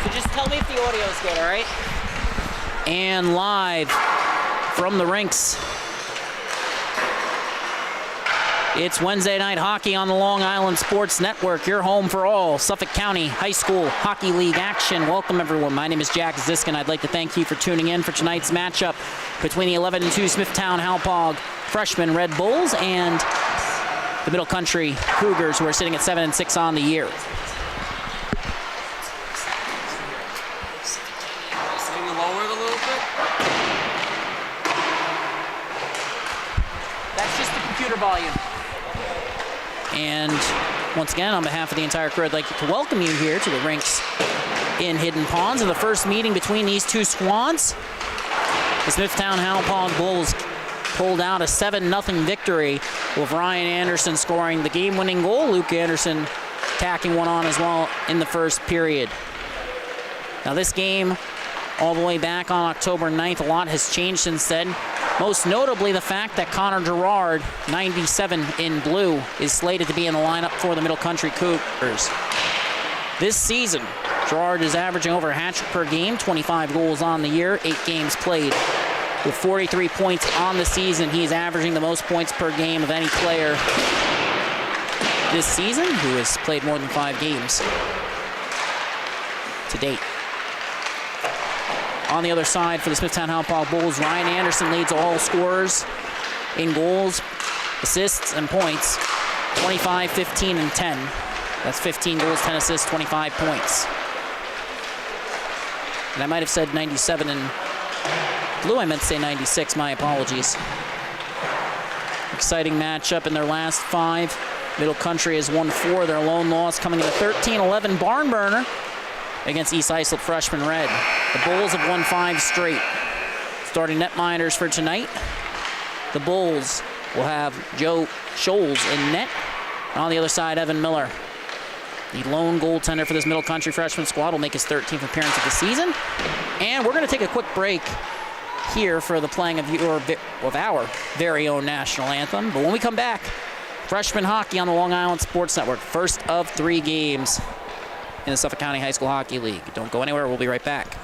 So just tell me if the audio's good, all right? And live from the rinks. It's Wednesday night hockey on the Long Island Sports Network, your home for all Suffolk County High School Hockey League action. Welcome, everyone. My name is Jack Ziskin. I'd like to thank you for tuning in for tonight's matchup between the 11-2 Smithtown Hauppauge freshman Red Bulls and the Middle Country Cougars, who are sitting at 7-6 on the year. Maybe lower it a little bit. That's just the computer volume. And once again, on behalf of the entire crew, I'd like to welcome you here to the rinks in Hidden Ponds. In the first meeting between these two squads, the Smithtown Hauppauge Bulls pulled out a 7-0 victory, with Ryan Anderson scoring the game-winning goal. Luke Anderson tacking one on as well in the first period. Now this game, all the way back on October 9th, a lot has changed since then. Most notably the fact that Connor Gerard, 97 in blue, is slated to be in the lineup for the Middle Country Cougars. This season, Gerard is averaging over a hat trick per game, 25 goals on the year, 8 games played. With 43 points on the season, he is averaging the most points per game of any player this season who has played more than 5 games to date. On the other side for the Smithtown Hauppauge Bulls, Ryan Anderson leads all scorers in goals, assists, and points. 25, 15, and 10. That's 15 goals, 10 assists, 25 points. And I might have said 97 in blue. I meant to say 96. My apologies. Exciting matchup in their last 5. Middle Country has won 4. Their lone loss coming in a 13-11 barn burner against East Islip freshman Red. The Bulls have won 5 straight. Starting netminders for tonight, the Bulls will have Joe Scholes in net. And on the other side, Evan Miller. The lone goaltender for this Middle Country freshman squad will make his 13th appearance of the season. And we're going to take a quick break here for the playing of our very own national anthem. But when we come back, freshman hockey on the Long Island Sports Network. First of 3 games in the Suffolk County High School Hockey League. Don't go anywhere. We'll be right back.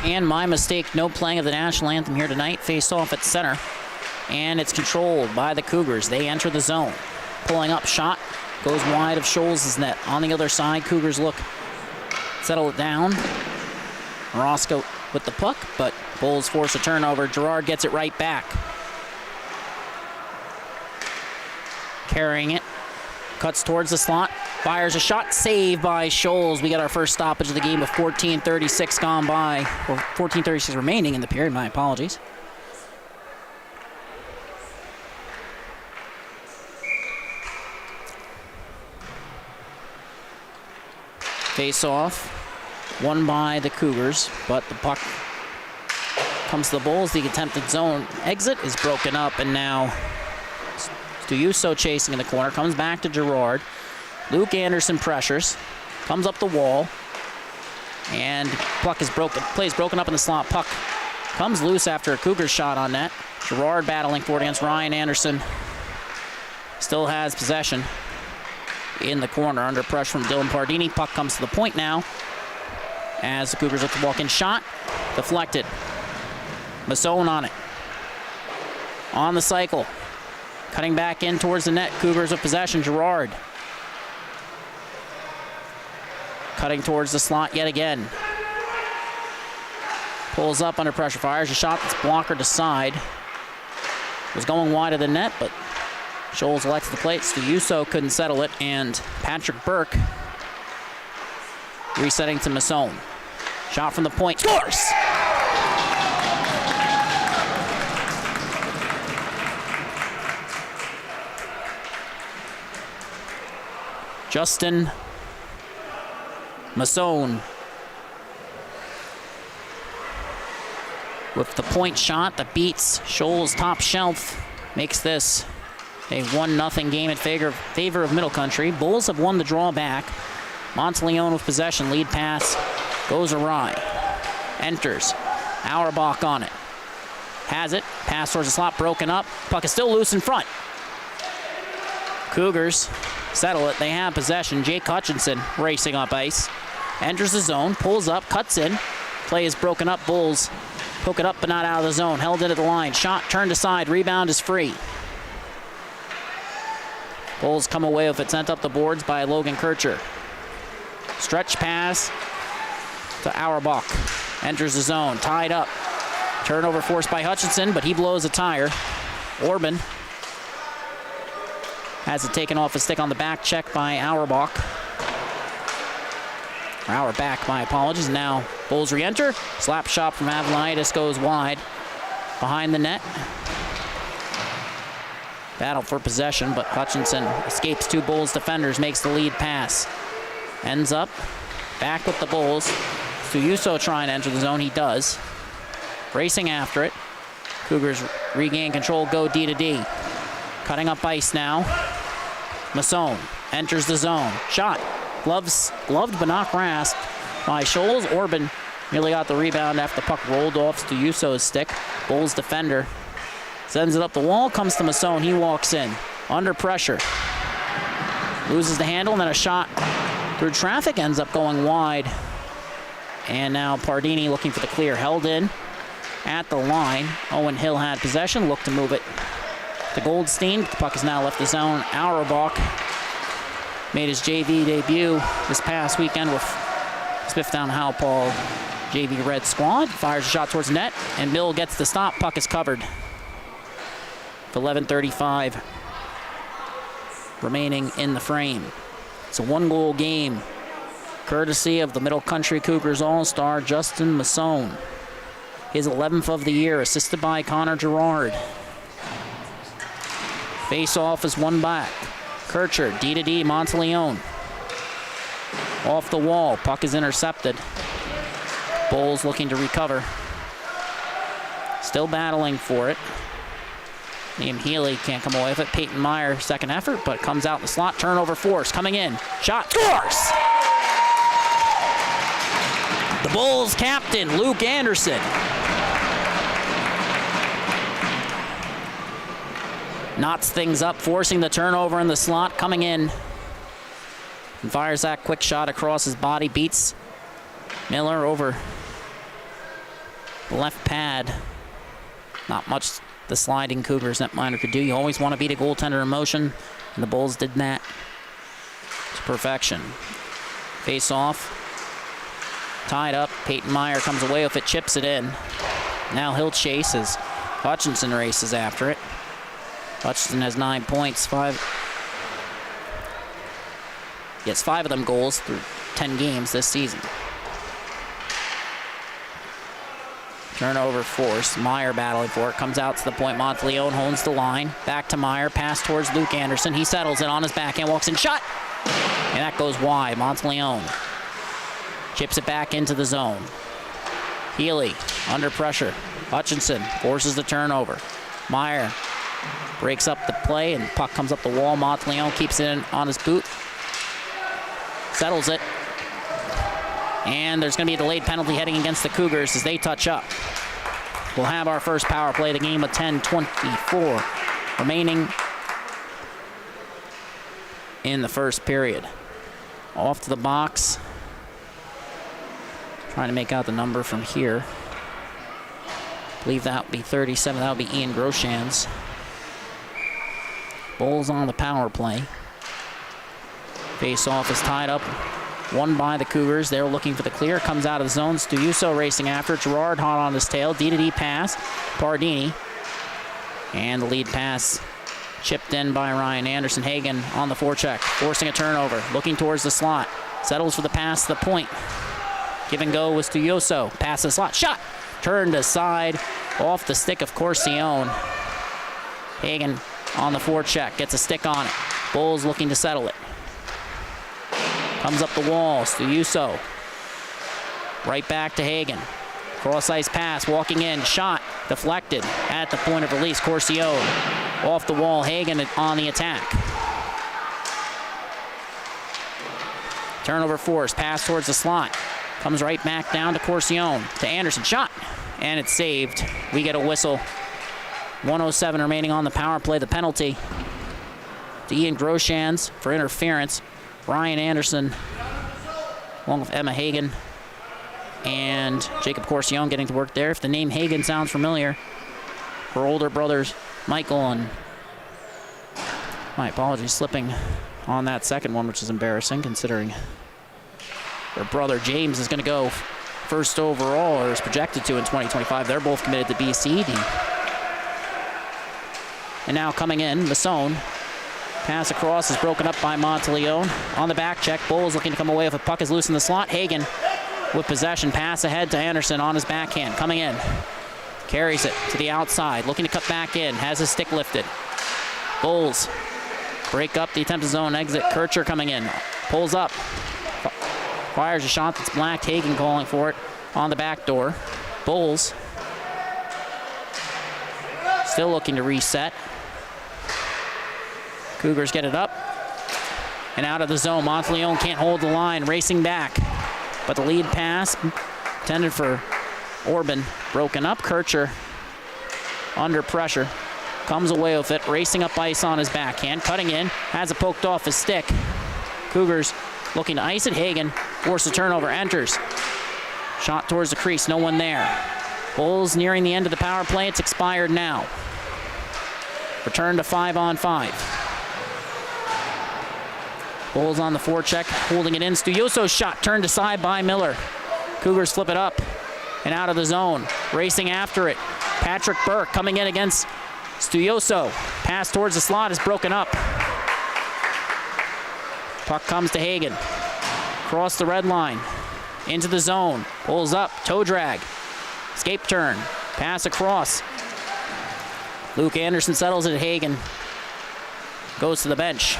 And my mistake, no playing of the national anthem here tonight. Face off at center. And it's controlled by the Cougars. They enter the zone. Pulling up, shot. Goes wide of Scholes' net. On the other side, Cougars look, settle it down. Roscoe with the puck, but Bulls force a turnover. Gerard gets it right back. Carrying it. Cuts towards the slot. Fires a shot, saved by Scholes. We got our first stoppage of the game with 14:36 gone by. Or 14:36 remaining in the period, my apologies. Face off, won by the Cougars, but the puck comes to the Bulls. The attempted zone exit is broken up, and now Stuyuso chasing in the corner. Comes back to Gerard. Luke Anderson pressures. Comes up the wall. And puck is broken. Plays broken up in the slot. Puck comes loose after a Cougars shot on net. Gerard battling for it against Ryan Anderson. Still has possession in the corner under pressure from Dylan Pardini. Puck comes to the point now as the Cougars look to walk in. Shot deflected. Masson on it. On the cycle. Cutting back in towards the net. Cougars with possession. Gerard. Cutting towards the slot yet again. Pulls up under pressure. Fires a shot that's blockered aside. Was going wide of the net, but Scholes elects the plate. Stuyuso couldn't settle it, and Patrick Burke resetting to Masson. Shot from the point. Scores! Justin Masson with the point shot that beats Scholes' top shelf. Makes this a 1-0 game in favor of Middle Country. Bulls have won the draw back. Monteleone with possession. Lead pass goes awry. Enters. Auerbach on it. Has it. Pass towards the slot. Broken up. Puck is still loose in front. Cougars settle it. They have possession. Jake Hutchinson racing up ice. Enters the zone. Pulls up. Cuts in. Play is broken up. Bulls poke it up but not out of the zone. Held into the line. Shot turned aside. Rebound is free. Bulls come away with it. Sent up the boards by Logan Kircher. Stretch pass to Auerbach. Enters the zone. Tied up. Turnover forced by Hutchinson, but he blows a tire. Orban has it taken off his stick on the back check by Auerbach. Auerbach, my apologies. Now Bulls re-enter. Slap shot from Avalonitis goes wide. Behind the net. Battle for possession, but Hutchinson escapes two Bulls defenders, makes the lead pass. Ends up back with the Bulls. Stuyuso trying to enter the zone. He does. Racing after it. Cougars regain control, go D to D. Cutting up ice now. Masson enters the zone. Shot. Gloved but not grasped by Scholes. Orban nearly got the rebound after the puck rolled off Stuyuso's stick. Bulls defender sends it up the wall. Comes to Masson. He walks in. Under pressure. Loses the handle, and then a shot through traffic ends up going wide. And now Pardini looking for the clear. Held in at the line. Owen Hill had possession. Looked to move it to Goldstein. The puck has now left the zone. Auerbach made his JV debut this past weekend with Smithtown Hauppauge JV Red Squad. Fires a shot towards the net, and Mill gets the stop. Puck is covered. With 11:35 remaining in the frame. It's a one-goal game, courtesy of the Middle Country Cougars All-Star Justin Masson. His 11th of the year, assisted by Connor Gerard. Face-off is won back. Kircher, D to D, Monteleone. Off the wall, puck is intercepted. Bulls looking to recover. Still battling for it. Liam Healy can't come away with it. Peyton Meyer, second effort, but comes out in the slot. Turnover force, coming in. Shot, scores! The Bulls captain, Luke Anderson. Knots things up, forcing the turnover in the slot, coming in. And fires that quick shot across his body, beats Miller over the left pad. Not much the sliding Cougars netminder could do. You always want to beat a goaltender in motion, and the Bulls did that to perfection. Face off. Tied up. Peyton Meyer comes away with it, chips it in. Now he'll chase as Hutchinson races after it. Hutchinson has 9 points, He has 5 of them goals through 10 games this season. Turnover force. Meyer battling for it. Comes out to the point. Monteleone holds the line. Back to Meyer. Pass towards Luke Anderson. He settles it on his backhand. Walks in. Shot! And that goes wide. Monteleone chips it back into the zone. Healy under pressure. Hutchinson forces the turnover. Meyer breaks up the play, and puck comes up the wall. Monteleone keeps it in on his boot. Settles it. And there's going to be a delayed penalty heading against the Cougars as they touch up. We'll have our first power play of the game with 10:24 remaining in the first period. Off to the box. Trying to make out the number from here. I believe that would be 37. That would be Ian Groshans. Bulls on the power play. Face-off is tied up. Won by the Cougars. They're looking for the clear. Comes out of the zone. Stuyuso racing after. Gerard hot on his tail. D-to-D pass. Pardini. And the lead pass chipped in by Ryan Anderson. Hagen on the forecheck. Forcing a turnover. Looking towards the slot. Settles for the pass to the point. Give and go with Stuyuso. Pass the slot. Shot! Turned aside. Off the stick of Corcione. Hagen on the forecheck. Gets a stick on it. Bulls looking to settle it. Comes up the wall. Stuyuso. Right back to Hagen. Cross-ice pass. Walking in. Shot. Deflected. At the point of release. Corcione. Off the wall. Hagen on the attack. Turnover force. Pass towards the slot. Comes right back down to Corcione. To Anderson. Shot. And it's saved. We get a whistle. 1:07 remaining on the power play. The penalty to Ian Groshans for interference. Ryan Anderson, along with Emma Hagen, and Jacob Corcione getting to work there. If the name Hagen sounds familiar, her older brothers, Michael and, my apologies, slipping on that second one, which is embarrassing considering their brother James is going to go first overall, or is projected to in 2025. They're both committed to BC. And now coming in, Masson. Pass across is broken up by Monteleone. On the back check, Bulls looking to come away with a puck is loose in the slot. Hagen with possession. Pass ahead to Anderson on his backhand. Coming in. Carries it to the outside. Looking to cut back in. Has his stick lifted. Bulls break up the attempted zone exit. Kircher coming in. Pulls up. Fires a shot that's blacked. Hagen calling for it on the back door. Bulls still looking to reset. Cougars get it up and out of the zone. Monteleone can't hold the line, racing back. But the lead pass intended for Orban broken up. Kircher under pressure comes away with it, racing up ice on his backhand, cutting in, has it poked off his stick. Cougars looking to ice it. Hagen forces a turnover, enters. Shot towards the crease, no one there. Bulls nearing the end of the power play. It's expired now. Return to 5-on-5. Bulls on the forecheck, holding it in. Stuyuso's shot turned aside by Miller. Cougars flip it up and out of the zone. Racing after it. Patrick Burke coming in against Stuyuso. Pass towards the slot is broken up. Puck comes to Hagen. Across the red line. Into the zone. Pulls up. Toe drag. Escape turn. Pass across. Luke Anderson settles it at Hagen. Goes to the bench.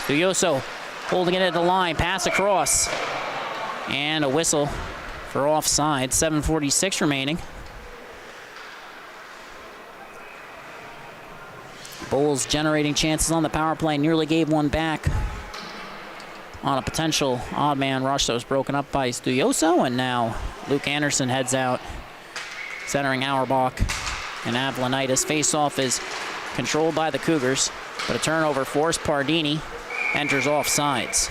Stuyuso holding it at the line. Pass across. And a whistle for offside. 7:46 remaining. Bulls generating chances on the power play. Nearly gave one back on a potential odd man rush that was broken up by Stuyuso. And now Luke Anderson heads out, centering Auerbach and Avlanitis. Face-off is controlled by the Cougars, but a turnover forced. Pardini enters off sides.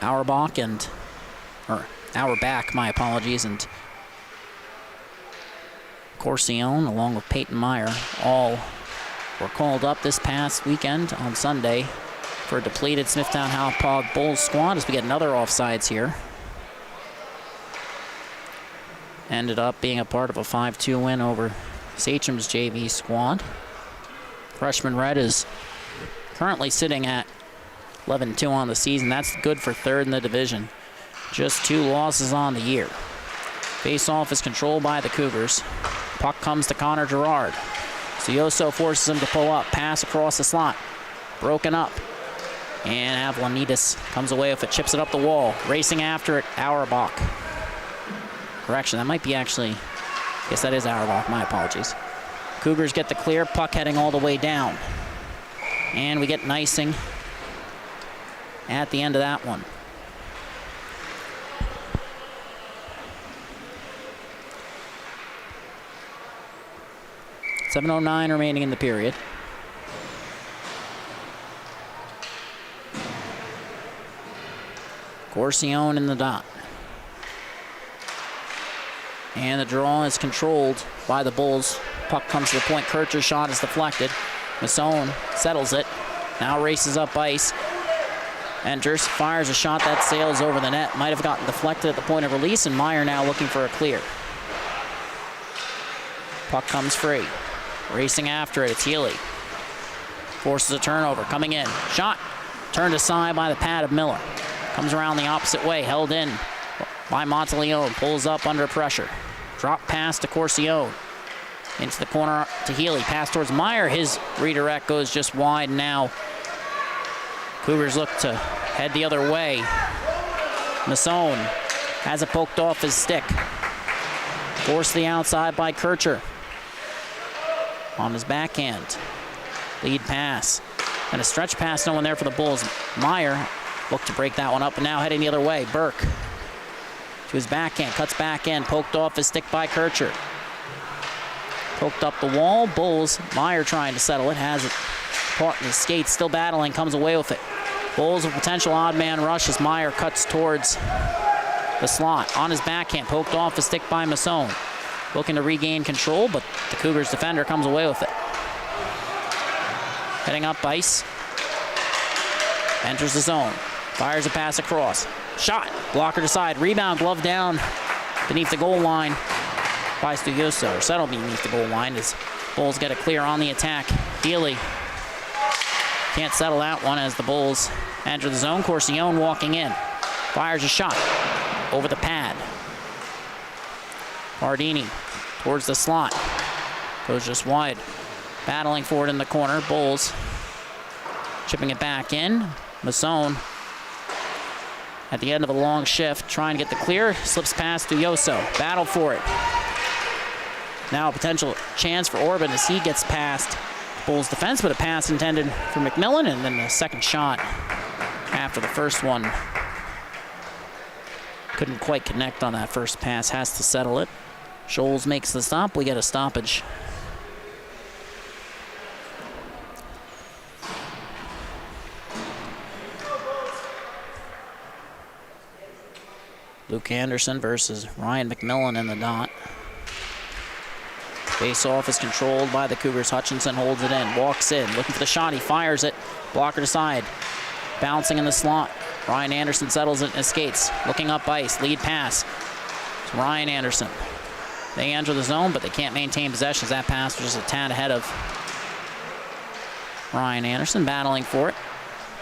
Auerbach and, or Auerbach, my apologies, and Corcione, along with Peyton Meyer, all were called up this past weekend on Sunday for a depleted Smithtown Hauppauge Bulls squad as we get another offsides here. Ended up being a part of a 5-2 win over Sachem's JV squad. Freshman Red is currently sitting at 11-2 on the season. That's good for third in the division. Just 2 losses on the year. Face-off is controlled by the Cougars. Puck comes to Connor Gerard. Stuyuso forces him to pull up. Pass across the slot. Broken up. And Avlanitis comes away with it, chips it up the wall. Racing after it, Auerbach. Correction, that might be actually, yes, that is Auerbach, my apologies. Cougars get the clear, puck heading all the way down. And we get an icing at the end of that one. .709 remaining in the period. Corcione in the dot. And the draw is controlled by the Bulls. Puck comes to the point. Kircher's shot is deflected. Masson settles it. Now races up ice. Enters, fires a shot that sails over the net. Might have gotten deflected at the point of release, and Meyer now looking for a clear. Puck comes free. Racing after it, it's Healy. Forces a turnover, coming in. Shot, turned aside by the pad of Miller. Comes around the opposite way, held in by Monteleone. Pulls up under pressure. Drop pass to Corcione. Into the corner to Healy. Pass towards Meyer. His redirect goes just wide now. Cougars look to head the other way. Masson has it poked off his stick. Forced to the outside by Kircher. On his backhand. Lead pass. And a stretch pass, no one there for the Bulls. Meyer looked to break that one up, and now heading the other way. Burke to his backhand, cuts back in, poked off his stick by Kircher. Poked up the wall. Bulls, Meyer trying to settle it, has it caught in his skates, still battling, comes away with it. Bulls with potential odd man rush as Meyer cuts towards the slot. On his backhand, poked off the stick by Masson. Looking to regain control, but the Cougars defender comes away with it. Heading up ice. Enters the zone. Fires a pass across. Shot. Blocker to side. Rebound. Glove down beneath the goal line by Studioso. Or settled beneath the goal line as Bulls get a clear on the attack. Healy can't settle that one as the Bulls enter the zone. Corcione walking in. Fires a shot over the pad. Bardini towards the slot. Goes just wide. Battling for it in the corner. Bulls chipping it back in. Masson at the end of a long shift trying to get the clear. Slips past Studioso. Battle for it. Now a potential chance for Orban as he gets past Bulls defense, but a pass intended for McMillan, and then the second shot after the first one. Couldn't quite connect on that first pass, has to settle it. Scholes makes the stop, we get a stoppage. Luke Anderson versus Ryan McMillan in the dot. Face-off is controlled by the Cougars. Hutchinson holds it in, walks in, looking for the shot. He fires it. Blocker to side. Bouncing in the slot. Ryan Anderson settles it and skates. Looking up ice. Lead pass to Ryan Anderson. They enter the zone, but they can't maintain possession. That pass was just a tad ahead of Ryan Anderson, battling for it.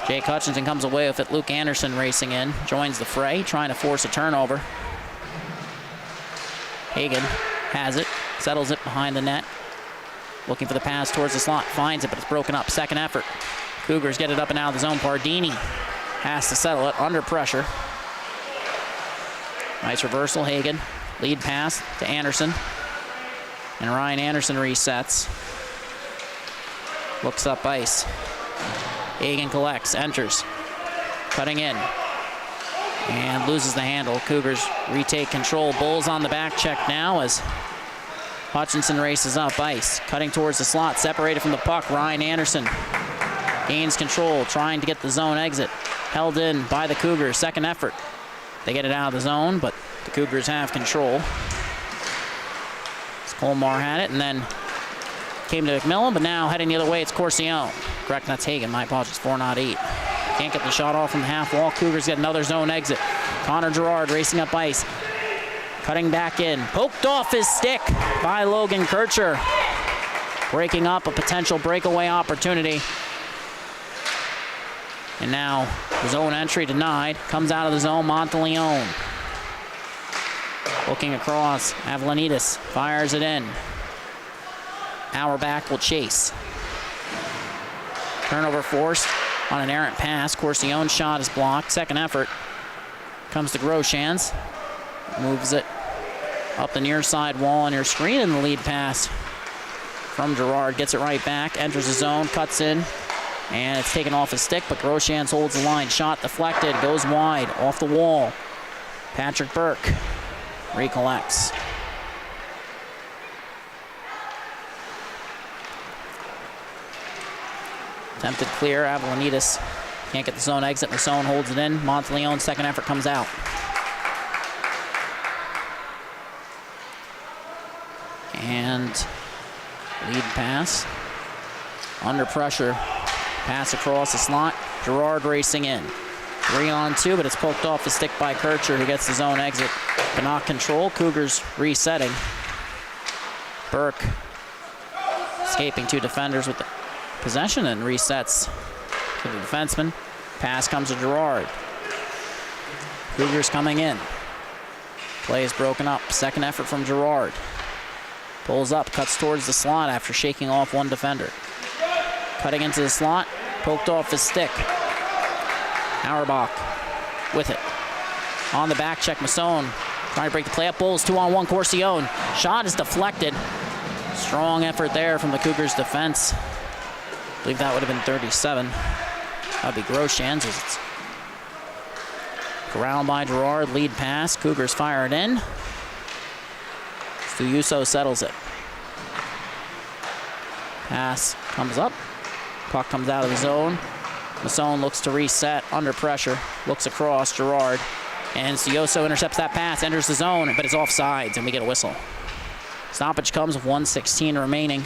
Jake Hutchinson comes away with it. Luke Anderson racing in, joins the fray, trying to force a turnover. Hagen has it. Settles it behind the net. Looking for the pass towards the slot. Finds it, but it's broken up. Second effort. Cougars get it up and out of the zone. Pardini has to settle it under pressure. Nice reversal. Hagen. Lead pass to Anderson. And Ryan Anderson resets. Looks up ice. Hagen collects. Enters. Cutting in. And loses the handle. Cougars retake control. Bulls on the back check now as Hutchinson races up ice, cutting towards the slot, separated from the puck. Ryan Anderson gains control, trying to get the zone exit. Held in by the Cougars. Second effort. They get it out of the zone, but the Cougars have control. Colmar had it, and then came to McMillan, but now heading the other way, it's Corcione. Correct, that's Hagen. My apologies, 4-8. Can't get the shot off from the half wall. Cougars get another zone exit. Connor Gerard racing up ice. Cutting back in. Poked off his stick by Logan Kircher. Breaking up a potential breakaway opportunity. And now zone entry denied. Comes out of the zone, Monteleone. Looking across, Avlanitis fires it in. Auerbach will chase. Turnover forced on an errant pass. Corsione's shot is blocked. Second effort comes to Groshans. Moves it up the near side wall on your screen, and the lead pass from Gerard. Gets it right back, enters the zone, cuts in, and it's taken off his stick, but Groshans holds the line. Shot deflected, goes wide, off the wall. Patrick Burke recollects. Attempted clear, Avalonitas can't get the zone exit. Masson holds it in. Monteleone's second effort comes out. And lead pass. Under pressure. Pass across the slot. Gerard racing in. 3-on-2, but it's poked off the stick by Kircher, who gets the zone exit. Cannot control. Cougars resetting. Burke escaping two defenders with the possession and resets to the defenseman. Pass comes to Gerard. Cougars coming in. Play is broken up. Second effort from Gerard. Pulls up, cuts towards the slot after shaking off one defender. Cutting into the slot, poked off his stick. Auerbach with it. On the back check, Masson trying to break the play up. Bulls 2-on-1, Corsione. Shot is deflected. Strong effort there from the Cougars defense. I believe that would have been 37. That would be Groshans. It's corralled by Gerard, lead pass. Cougars fire it in. Stuyuso settles it. Pass comes up. Puck comes out of the zone. Masson looks to reset under pressure. Looks across, Gerard. And Stuyuso intercepts that pass, enters the zone, but it's offsides, and we get a whistle. Stoppage comes with 1:16 remaining.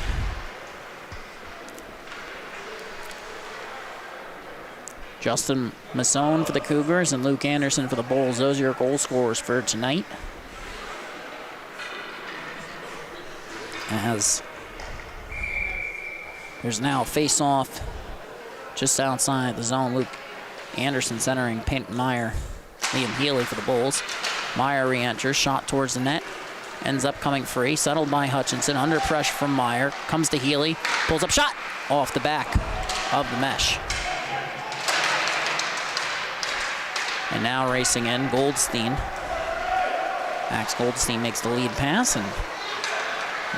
Justin Masson for the Cougars and Luke Anderson for the Bulls. Those are your goal scorers for tonight. As there's now a face-off just outside the zone. Luke Anderson centering Peyton Meyer. Liam Healy for the Bulls. Meyer re-enters, shot towards the net. Ends up coming free, settled by Hutchinson. Under pressure from Meyer. Comes to Healy, pulls up shot off the back of the mesh. And now racing in, Goldstein. Max Goldstein makes the lead pass, and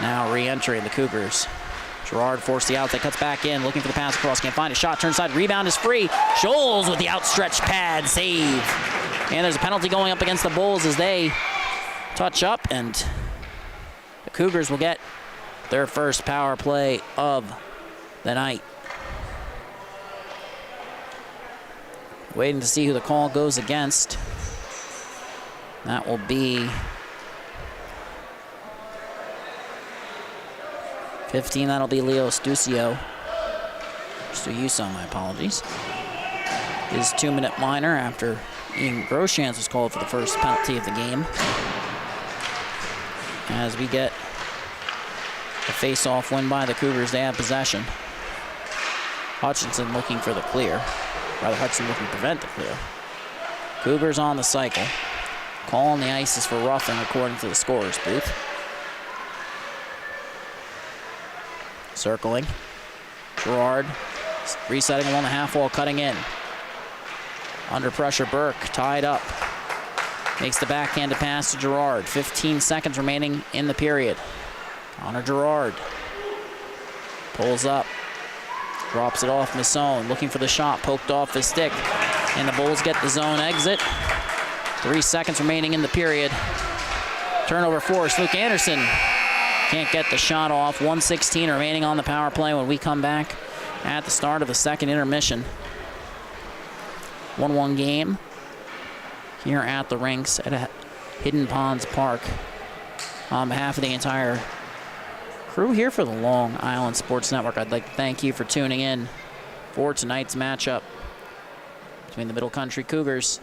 now re-entering the Cougars. Gerard forced the outside, cuts back in, looking for the pass across, can't find a shot, turns side, rebound is free. Scholes with the outstretched pad, save. And there's a penalty going up against the Bulls as they touch up, and the Cougars will get their first power play of the night. Waiting to see who the call goes against. That will be 15, that'll be Leo Stuyuso, my apologies. His 2-minute minor after Ian Groshans was called for the first penalty of the game. As we get a face-off win by the Cougars, they have possession. Hutchinson looking for the clear. Rather, Hudson looking to prevent the clear. Cougars on the cycle. Call on the ice is for roughing according to the scorer's booth. Circling. Gerard resetting along the half wall, cutting in. Under pressure, Burke tied up. Makes the backhanded pass to Gerard. 15 seconds remaining in the period. Connor Gerard pulls up. Drops it off Masson, looking for the shot, poked off his stick. And the Bulls get the zone exit. 3 seconds remaining in the period. Turnover forced. Luke Anderson can't get the shot off. 1:16 remaining on the power play when we come back at the start of the second intermission. 1-1 game here at the rinks at Hidden Ponds Park. On behalf of the entire crew here for the Long Island Sports Network, I'd like to thank you for tuning in for tonight's matchup between the Middle Country Cougars.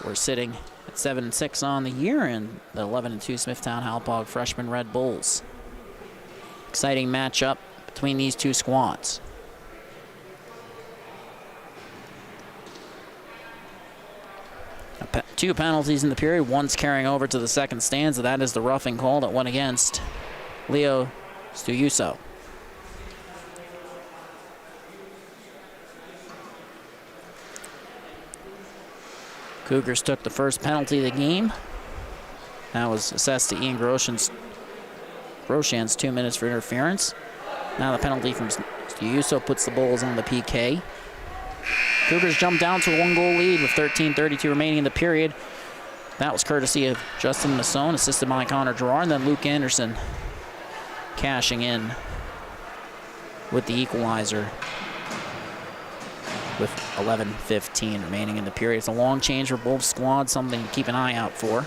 We're sitting at 7-6 on the year, and the 11-2 Smithtown Hauppauge freshman Red Bulls. Exciting matchup between these two squads. Two penalties in the period, one's carrying over to the second stanza. That is the roughing call that went against Leo Stuyuso. Cougars took the first penalty of the game. That was assessed to Ian Groshan's 2 minutes for interference. Now the penalty from Stiuso puts the Bulls on the PK. Cougars jump down to a 1-goal lead with 13:32 remaining in the period. That was courtesy of Justin Masson, assisted by Connor Gerard, and then Luke Anderson cashing in with the equalizer with 11:15 remaining in the period. It's a long change for both squads, something to keep an eye out for.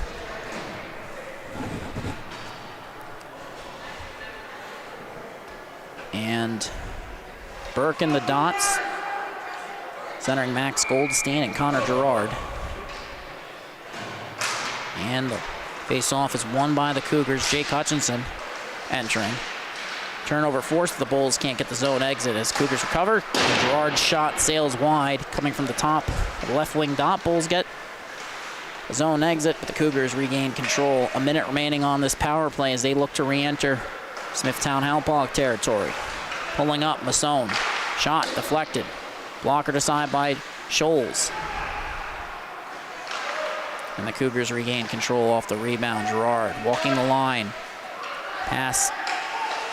And Burke in the dots, centering Max Goldstein and Connor Gerard. And the face-off is won by the Cougars. Jake Hutchinson entering. Turnover forced. The Bulls can't get the zone exit as Cougars recover. And Gerard's shot sails wide, coming from the top of the left wing dot. Bulls get a zone exit, but the Cougars regain control. A minute remaining on this power play as they look to re-enter Smithtown Hauppauge territory. Pulling up, Masson. Shot deflected. Blocker to side by Scholes. And the Cougars regain control off the rebound. Gerard walking the line. Pass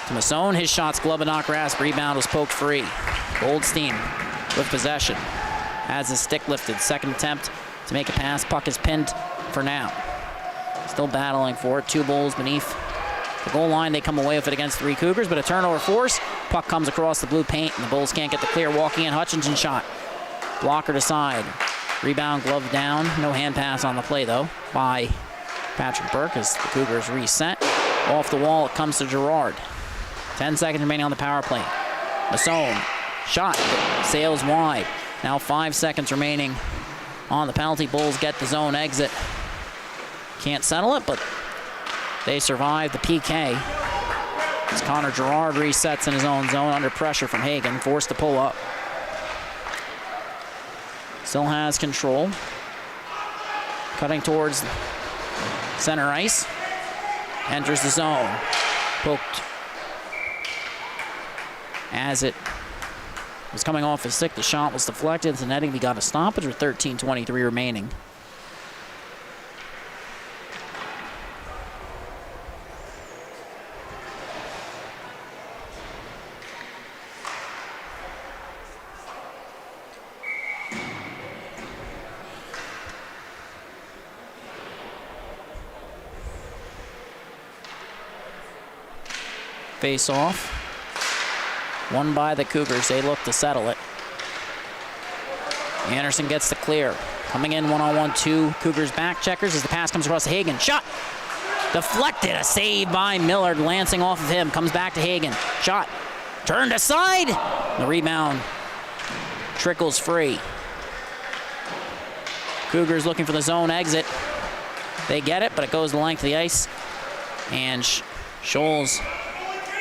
to Masson. His shot's glove and not grasp. Rebound was poked free. Goldstein with possession. Has his stick lifted. Second attempt to make a pass. Puck is pinned for now. Still battling for it. 2 Bulls beneath the goal line. They come away with it against 3 Cougars, but a turnover force. Puck comes across the blue paint, and the Bulls can't get the clear. Walking in, Hutchinson shot. Blocker to side. Rebound, glove down. No hand pass on the play, though, by Patrick Burke as the Cougars reset. Off the wall, it comes to Gerard. 10 seconds remaining on the power play. Masson, shot, sails wide. Now 5 seconds remaining on the penalty. Bulls get the zone exit. Can't settle it, but they survive the PK. As Connor Gerard resets in his own zone under pressure from Hagen, forced to pull up. Still has control. Cutting towards center ice. Enters the zone. Poked as it was coming off his stick. The shot was deflected. The netting, we got a stoppage with 13:23 remaining. Face off. Won by the Cougars. They look to settle it. Anderson gets the clear. Coming in one-on-one, 2 Cougars back checkers as the pass comes across to Hagen. Shot! Deflected. A save by Millard. Lancing off of him. Comes back to Hagen. Shot. Turned aside. The rebound trickles free. Cougars looking for the zone exit. They get it, but it goes the length of the ice. And Scholes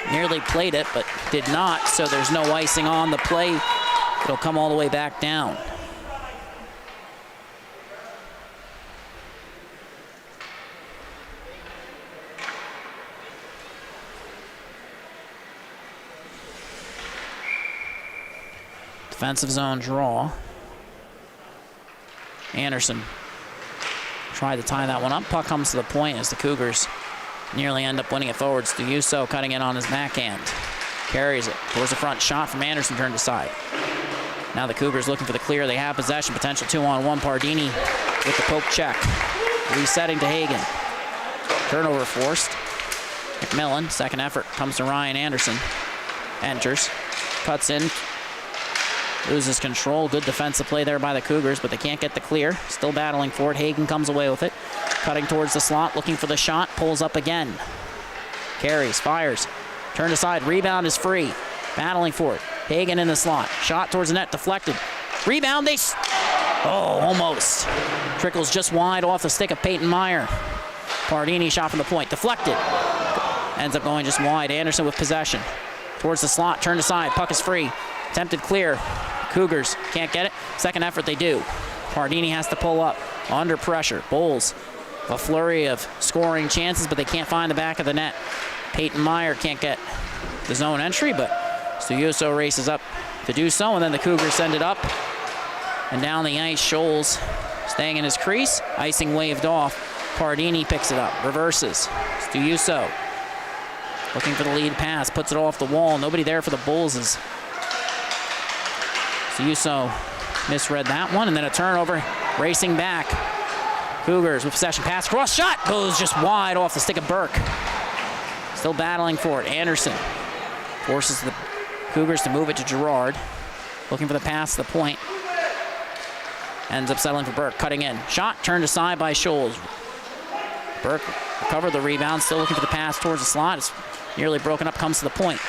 nearly played it, but did not, so there's no icing on the play. It'll come all the way back down. Defensive zone draw. Anderson tried to tie that one up. Puck comes to the point as the Cougars nearly end up winning it forwards. Stiuso cutting in on his backhand. Carries it towards the front. Shot from Anderson turned aside. Now the Cougars looking for the clear. They have possession. Potential 2-on-1. Pardini with the poke check. Resetting to Hagen. Turnover forced. McMillan, second effort, comes to Ryan Anderson. Enters. Cuts in. Loses control. Good defensive play there by the Cougars, but they can't get the clear. Still battling for it. Hagen comes away with it. Cutting towards the slot, looking for the shot. Pulls up again. Carries, fires. Turned aside. Rebound is free. Battling for it. Hagen in the slot. Shot towards the net. Deflected. Rebound. Almost. Trickles just wide off the stick of Peyton Meyer. Pardini shot from the point. Deflected. Ends up going just wide. Anderson with possession. Towards the slot. Turned aside. Puck is free. Attempted clear. Cougars can't get it. Second effort they do. Pardini has to pull up. Under pressure. Bulls. A flurry of scoring chances, but they can't find the back of the net. Peyton Meyer can't get the zone entry, but Stiuso races up to do so, and then the Cougars send it up and down the ice. Scholes Staying in his crease. Icing waved off. Pardini picks it up. Reverses. Stuyuso looking for the lead pass. Puts it off the wall. Nobody there for the Bulls. Stuyuso misread that one. And then a turnover. Racing back. Cougars with possession. Pass cross. Shot. Goes just wide off the stick of Burke. Still battling for it. Anderson forces the Cougars to move it to Gerard. Looking for the pass to the point. Ends up settling for Burke. Cutting in. Shot turned aside by Scholes. Burke recovered the rebound. Still looking for the pass towards the slot. It's nearly broken up. Comes to the point.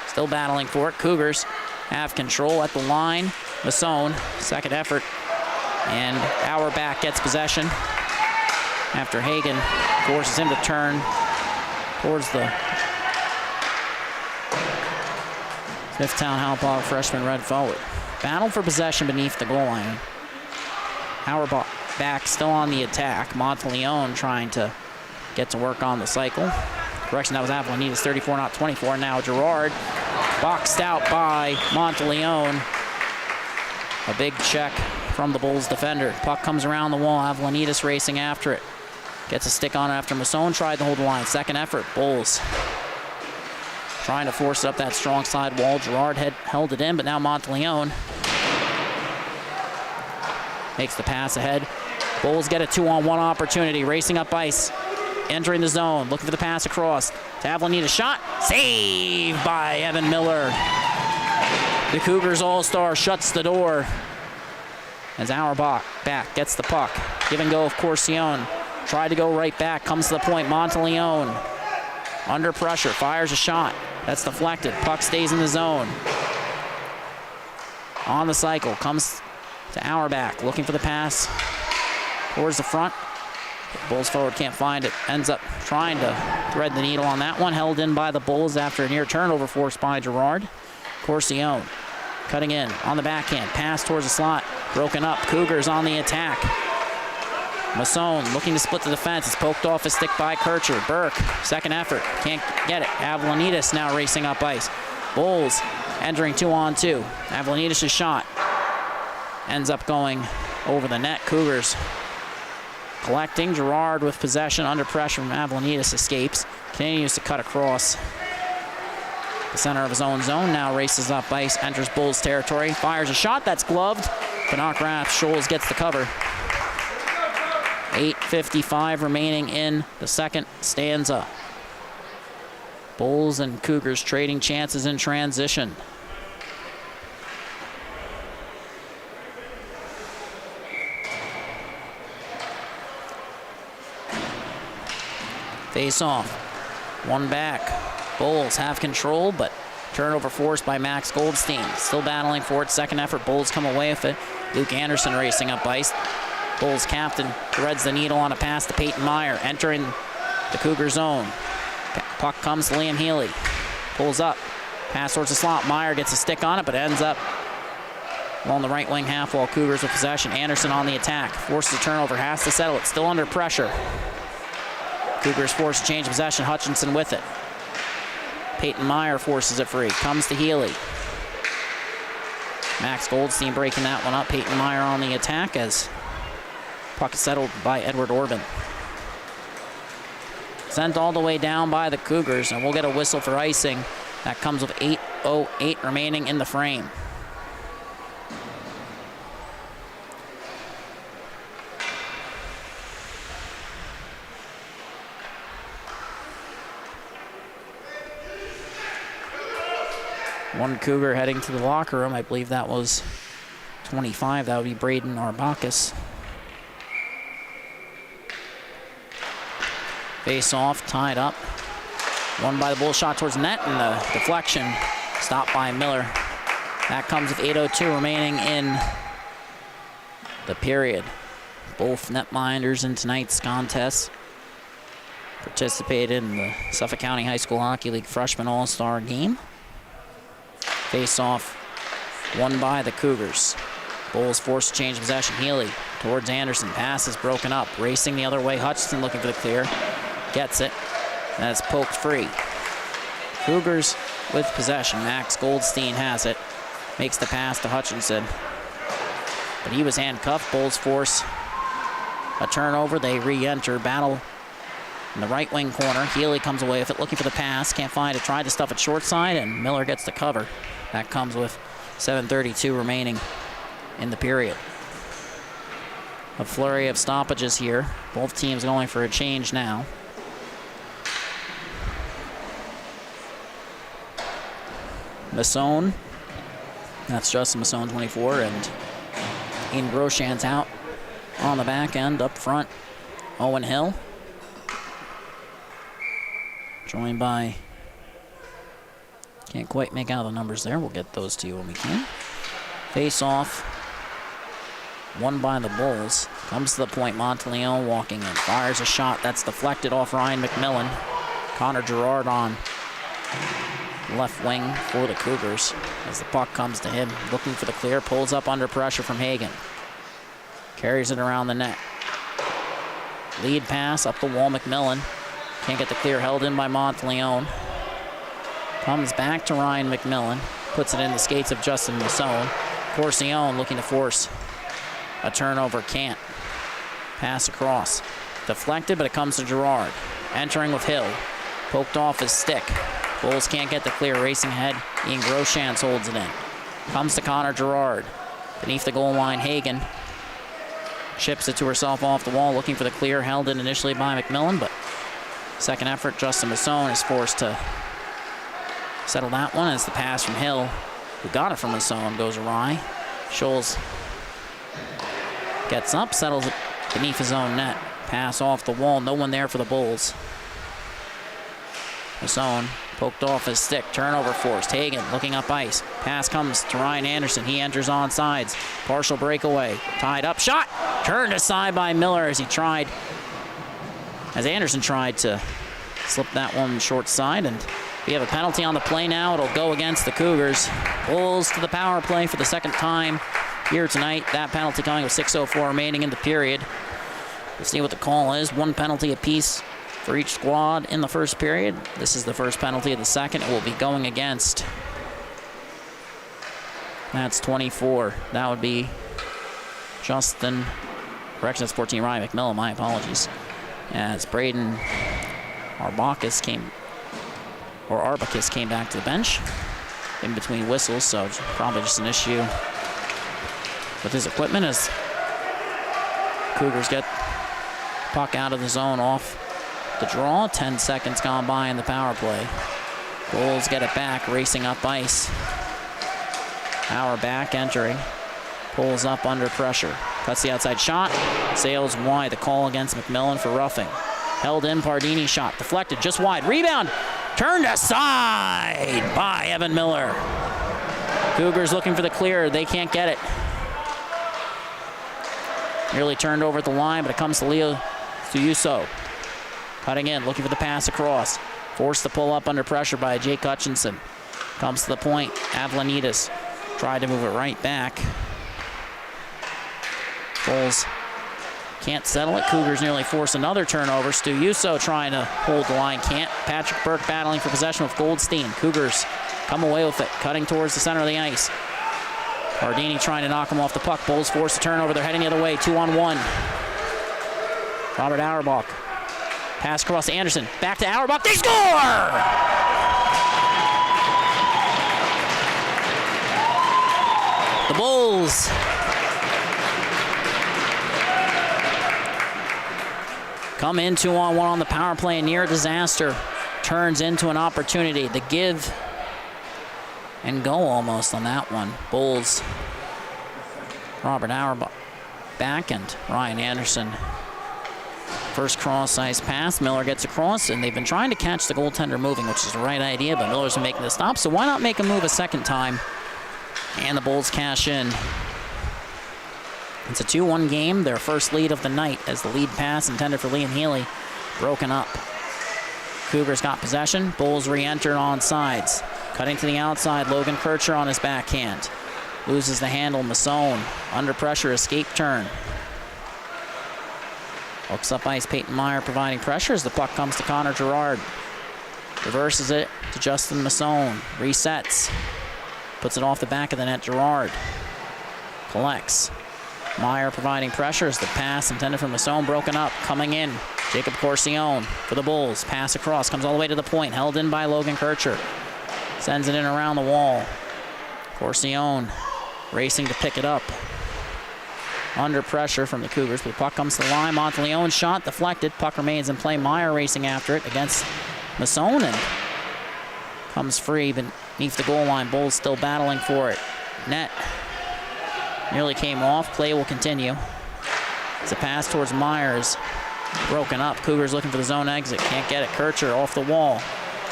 Still battling for it. Cougars have control at the line. Masson, second effort. And Auerbach gets possession after Hagen forces him to turn towards the Smithtown Hauppauge freshman red forward. Battle for possession beneath the goal line. Auerbach still on the attack. Monteleone trying to get to work on the cycle. Correction, that was Avalonides, 34, not 24. Now Gerard boxed out by Monteleone. A big check from the Bulls defender. Puck comes around the wall. Avalonides racing after it. Gets a stick on it after Masson tried to hold the line. Second effort, Bulls trying to force it up that strong side wall. Gerard had held it in, but now Monteleone makes the pass ahead. Bulls get a 2-on-1 opportunity. Racing up ice. Entering the zone. Looking for the pass across. To Avalonides. Shot. Saved by Evan Miller. The Cougars all-star shuts the door as Auerbach back gets the puck. Give and go of Corcione. Tried to go right back. Comes to the point. Monteleone under pressure. Fires a shot. That's deflected. Puck stays in the zone. On the cycle. Comes to Auerbach. Looking for the pass towards the front. Bulls forward can't find it. Ends up trying to thread the needle on that one. Held in by the Bulls after a near turnover forced by Gerard. Corcione cutting in on the backhand. Pass towards the slot. Broken up. Cougars on the attack. Masson looking to split the defense. It's poked off his stick by Kircher. Burke, second effort. Can't get it. Avalonides now racing up ice. Bulls entering 2-on-2. Avalonides' shot ends up going over the net. Cougars collecting. Gerard with possession under pressure from Avalonides escapes. Continues to cut across the center of his own zone. Now races up ice. Enters Bulls territory. Fires a shot that's gloved. But not grasped. Scholes gets the cover. 8:55 remaining in the second stanza. Bulls and Cougars trading chances in transition. Face off. One back. Bulls have control, but turnover forced by Max Goldstein. Still battling for it. Second effort. Bulls come away with it. Luke Anderson racing up ice. Bulls captain threads the needle on a pass to Peyton Meyer, entering the Cougar zone. Puck comes to Liam Healy. Pulls up. Pass towards the slot. Meyer gets a stick on it, but ends up along the right wing half wall. Cougars with possession. Anderson on the attack. Forces a turnover. Has to settle it. Still under pressure. Cougars forced to change possession. Hutchinson with it. Peyton Meyer forces it free. Comes to Healy. Max Goldstein breaking that one up. Peyton Meyer on the attack as puck settled by Edward Orban. Sent all the way down by the Cougars, and we'll get a whistle for icing. That comes with 8:08 remaining in the frame. One Cougar heading to the locker room. I believe that was 25. That would be Braden Arbakis. Face off, tied up. Won by the Bulls, shot towards the net, and the deflection stopped by Miller. That comes with 8:02 remaining in the period. Both netminders in tonight's contest participated in the Suffolk County High School Hockey League Freshman All-Star Game. Face off, won by the Cougars. Bulls forced to change possession. Healy towards Anderson. Pass is broken up. Racing the other way. Hutchinson looking for the clear. Gets it. That's poked free. Cougars with possession. Max Goldstein has it. Makes the pass to Hutchinson. but he was handcuffed. Bulls force a turnover. They re-enter, battle in the right wing corner. Healy comes away with it, looking for the pass. Can't find it. Tried to stuff it short side, and Miller gets the cover. That comes with 7:32 remaining in the period. A flurry of stoppages here. Both teams going for a change now. Masson. That's Justin Masson, 24, and Ian Grosjean's out on the back end. Up front, Owen Hill. Joined by, can't quite make out the numbers there. We'll get those to you when we can. Face off, won by the Bulls. Comes to the point, Monteleone walking in. Fires a shot that's deflected off Ryan McMillan. Connor Gerard on left wing for the Cougars as the puck comes to him. Looking for the clear, pulls up under pressure from Hagen. Carries it around the net. Lead pass up the wall, McMillan. Can't get the clear, held in by Monteleone. Comes back to Ryan McMillan. Puts it in the skates of Justin Masson. Corcione looking to force a turnover, can't. Pass across. Deflected, but it comes to Gerard. Entering with Hill. Poked off his stick. Bulls can't get the clear, racing ahead. Ian Groshans holds it in. Comes to Connor Gerard. Beneath the goal line, Hagen. Chips it to herself off the wall, looking for the clear, held in initially by McMillan, but second effort, Justin Masson is forced to settle that one as the pass from Hill, who got it from Masson, goes awry. Scholes gets up, settles it beneath his own net. Pass off the wall, no one there for the Bulls. Masson poked off his stick, turnover forced. Hagen looking up ice. Pass comes to Ryan Anderson. He enters on sides. Partial breakaway. Tied up. Shot! Turned aside by Miller as Anderson tried to slip that one short side. And we have a penalty on the play now. It'll go against the Cougars. Bulls to the power play for the second time here tonight. That penalty coming with 6:04 remaining in the period. We'll see what the call is. One penalty apiece for each squad in the first period. This is the first penalty of the second. It will be going against. That's 24. That would be Justin. Correction, that's 14. Ryan McMillan. My apologies. As Braden Arbakis came back to the bench in between whistles, so it's probably just an issue with his equipment as Cougars get puck out of the zone off the draw. 10 seconds gone by in the power play. Bulls get it back, racing up ice. Hour back entering. Pulls up under pressure. Cuts the outside shot. Sails wide. The call against McMillan for roughing. Held in, Pardini shot. Deflected just wide. Rebound. Turned aside by Evan Miller. Cougars looking for the clear. They can't get it. Nearly turned over at the line, but it comes to Leo Suyuso. Cutting in, looking for the pass across. Forced to pull up under pressure by Jake Hutchinson. Comes to the point. Avlanides tried to move it right back. Bulls can't settle it. Cougars nearly force another turnover. Suyuso trying to hold the line, can't. Patrick Burke battling for possession with Goldstein. Cougars come away with it, cutting towards the center of the ice. Pardini trying to knock him off the puck. Bulls force a turnover. They're heading the other way. 2-on-1. Robert Auerbach. Pass across to Anderson. Back to Auerbach. They score! The Bulls come in 2-on-1 on the power play, and near disaster turns into an opportunity. The give and go almost on that one. Bulls, Robert Auerbach back, and Ryan Anderson. First cross-ice pass. Miller gets across, and they've been trying to catch the goaltender moving, which is the right idea, but Miller's been making the stop, so why not make a move a second time? And the Bulls cash in. It's a 2-1 game, their first lead of the night, as the lead pass intended for Liam Healy broken up. Cougars got possession. Bulls re-entered on sides. Cutting to the outside, Logan Kircher on his backhand. Loses the handle, Masson. Under pressure, escape turn. Hooks up ice, Peyton Meyer providing pressure as the puck comes to Connor Gerard. Reverses it to Justin Masson. Resets. Puts it off the back of the net, Gerard. Collects. Meyer providing pressure as the pass intended for Masson broken up. Coming in, Jacob Corcione for the Bulls. Pass across, comes all the way to the point. Held in by Logan Kircher. Sends it in around the wall. Corcione racing to pick it up. Under pressure from the Cougars, but the puck comes to the line. Monteleone's shot deflected. Puck remains in play. Meyer racing after it against Masson and comes free beneath the goal line. Bulls still battling for it. Net nearly came off. Play will continue. It's a pass towards Myers. Broken up. Cougars looking for the zone exit. Can't get it. Kircher off the wall.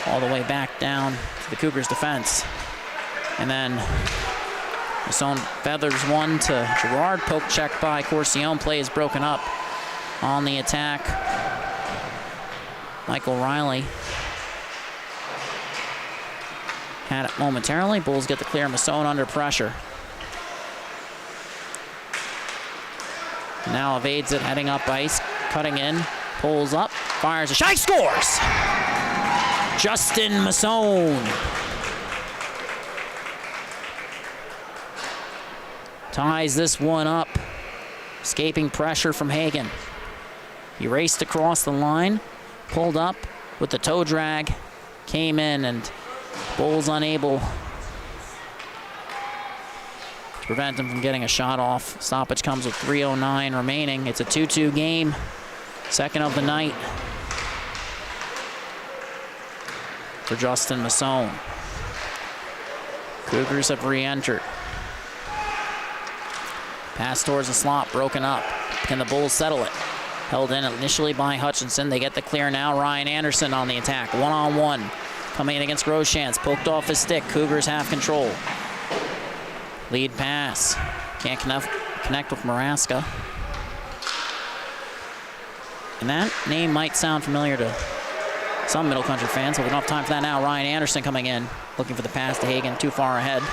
All the way back down to the Cougars defense. And then Masson feathers one to Girard. Poke check by Corcione. Play is broken up on the attack. Michael Riley had it momentarily. Bulls get the clear. Masson under pressure. Now evades it, heading up ice, cutting in, pulls up, fires a shot, scores! Justin Masson. Ties this one up, escaping pressure from Hagen. He raced across the line, pulled up with the toe drag, came in, and Bulls unable to prevent him from getting a shot off. Stoppage comes with 3:09 remaining. It's a 2-2 game, second of the night for Justin Masson. Cougars have re-entered. Pass towards the slot, broken up. Can the Bulls settle it? Held in initially by Hutchinson. They get the clear now. Ryan Anderson on the attack, one-on-one. Coming in against Rochance, poked off his stick. Cougars have control. Lead pass. Can't connect with Maraska. And that name might sound familiar to some Middle Country fans, but we don't have time for that now. Ryan Anderson coming in, looking for the pass to Hagen, too far ahead.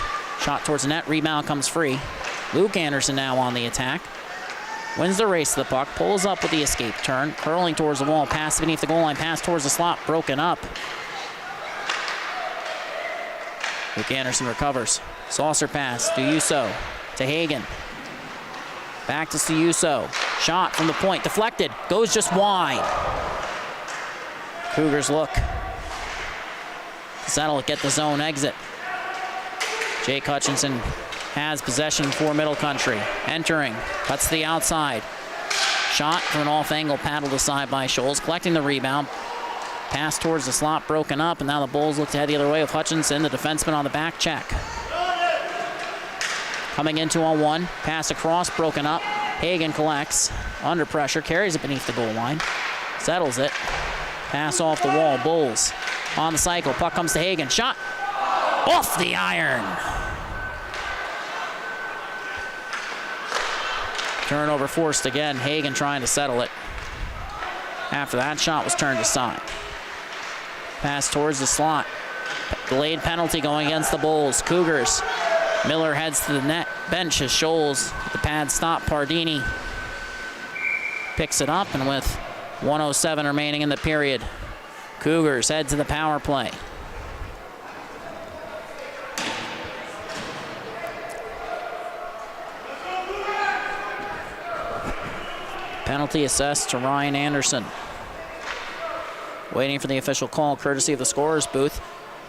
Shot towards the net, rebound comes free. Luke Anderson now on the attack. Wins the race to the puck, pulls up with the escape turn, curling towards the wall, pass beneath the goal line, pass towards the slot, broken up. Luke Anderson recovers. Saucer pass, Stuyuso to Hagen. Back to Stuyuso. Shot from the point, deflected, goes just wide. Cougars look. Settle it, get the zone exit. Jake Hutchinson has possession for Middle Country. Entering, cuts to the outside. Shot from an off angle, paddled aside by Scholes, collecting the rebound. Pass towards the slot, broken up, and now the Bulls look to head the other way with Hutchinson, the defenseman on the back check. Coming in 2-on-1, pass across, broken up. Hagen collects, under pressure, carries it beneath the goal line, settles it. Pass off the wall, Bulls on the cycle, puck comes to Hagen, shot off the iron. Turnover forced again, Hagen trying to settle it. After that shot was turned aside. Pass towards the slot. Delayed penalty going against the Bulls. Cougars. Miller heads to the net bench as Scholes with the pad stop. Pardini picks it up, and with 1:07 remaining in the period, Cougars head to the power play. Penalty assessed to Ryan Anderson. Waiting for the official call, courtesy of the scorer's booth.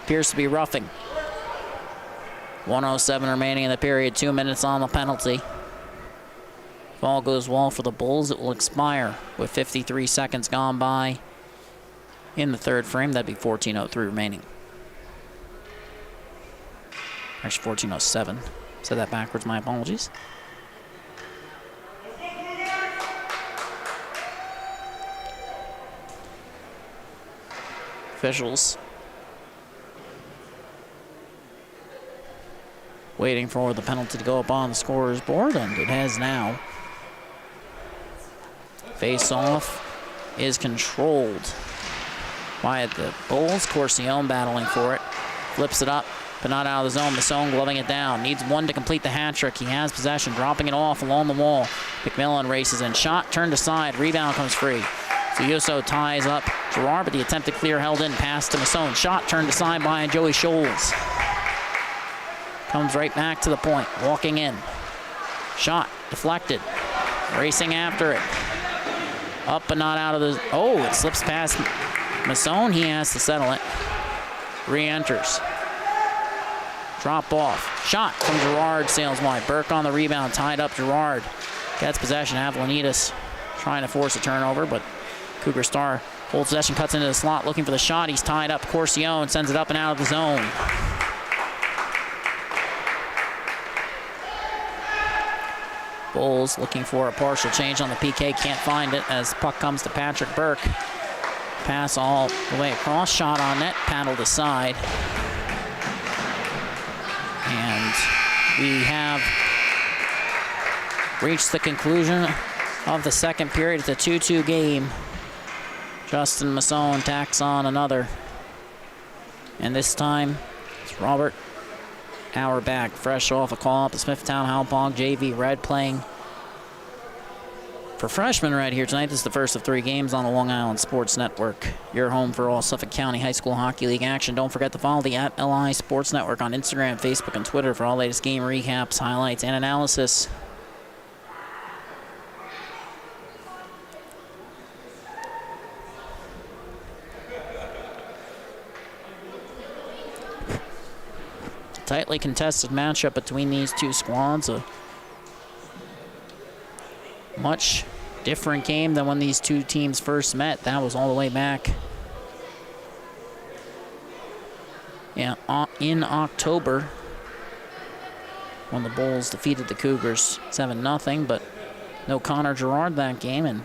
Appears to be roughing. 1:07 remaining in the period, 2 minutes on the penalty. If all goes well for the Bulls, it will expire with 53 seconds gone by in the third frame. That'd be 14:03 remaining. Actually, 14:07. Said that backwards, my apologies. Officials waiting for the penalty to go up on the scorer's board, and it has now. Face-off is controlled by the Bulls. Corcione battling for it. Flips it up, but not out of the zone. Masson gloving it down. Needs one to complete the hat trick. He has possession, dropping it off along the wall. McMillan races in. Shot turned aside. Rebound comes free. Stuyuso ties up Girard, but the attempted clear held in. Pass to Masson. Shot turned aside by Joey Scholes. Comes right back to the point, walking in. Shot deflected. Racing after it. Up but not out of the... Oh, it slips past Masson. He has to settle it. Re-enters. Drop off. Shot from Girard sails wide. Burke on the rebound. Tied up Girard. Gets possession. Avlanitas trying to force a turnover, but Cougar star holds possession, cuts into the slot, looking for the shot. He's tied up. Corcione sends it up and out of the zone. Bulls looking for a partial change on the PK. Can't find it as puck comes to Patrick Burke. Pass all the way across. Shot on net. Paddled aside. And we have reached the conclusion of the second period. It's a 2-2 game. Justin Masson tacks on another. And this time, it's Robert Auerbach, fresh off a call up at Smithtown Hauppauge JV Red, playing for freshman Red here tonight. This is the first of 3 games on the Long Island Sports Network. Your home for all Suffolk County High School Hockey League action. Don't forget to follow the @LI Sports Network on Instagram, Facebook, and Twitter for all latest game recaps, highlights, and analysis. Tightly contested matchup between these two squads. A much different game than when these two teams first met. That was all the way back in October when the Bulls defeated the Cougars 7-0, but no Connor Girard that game. And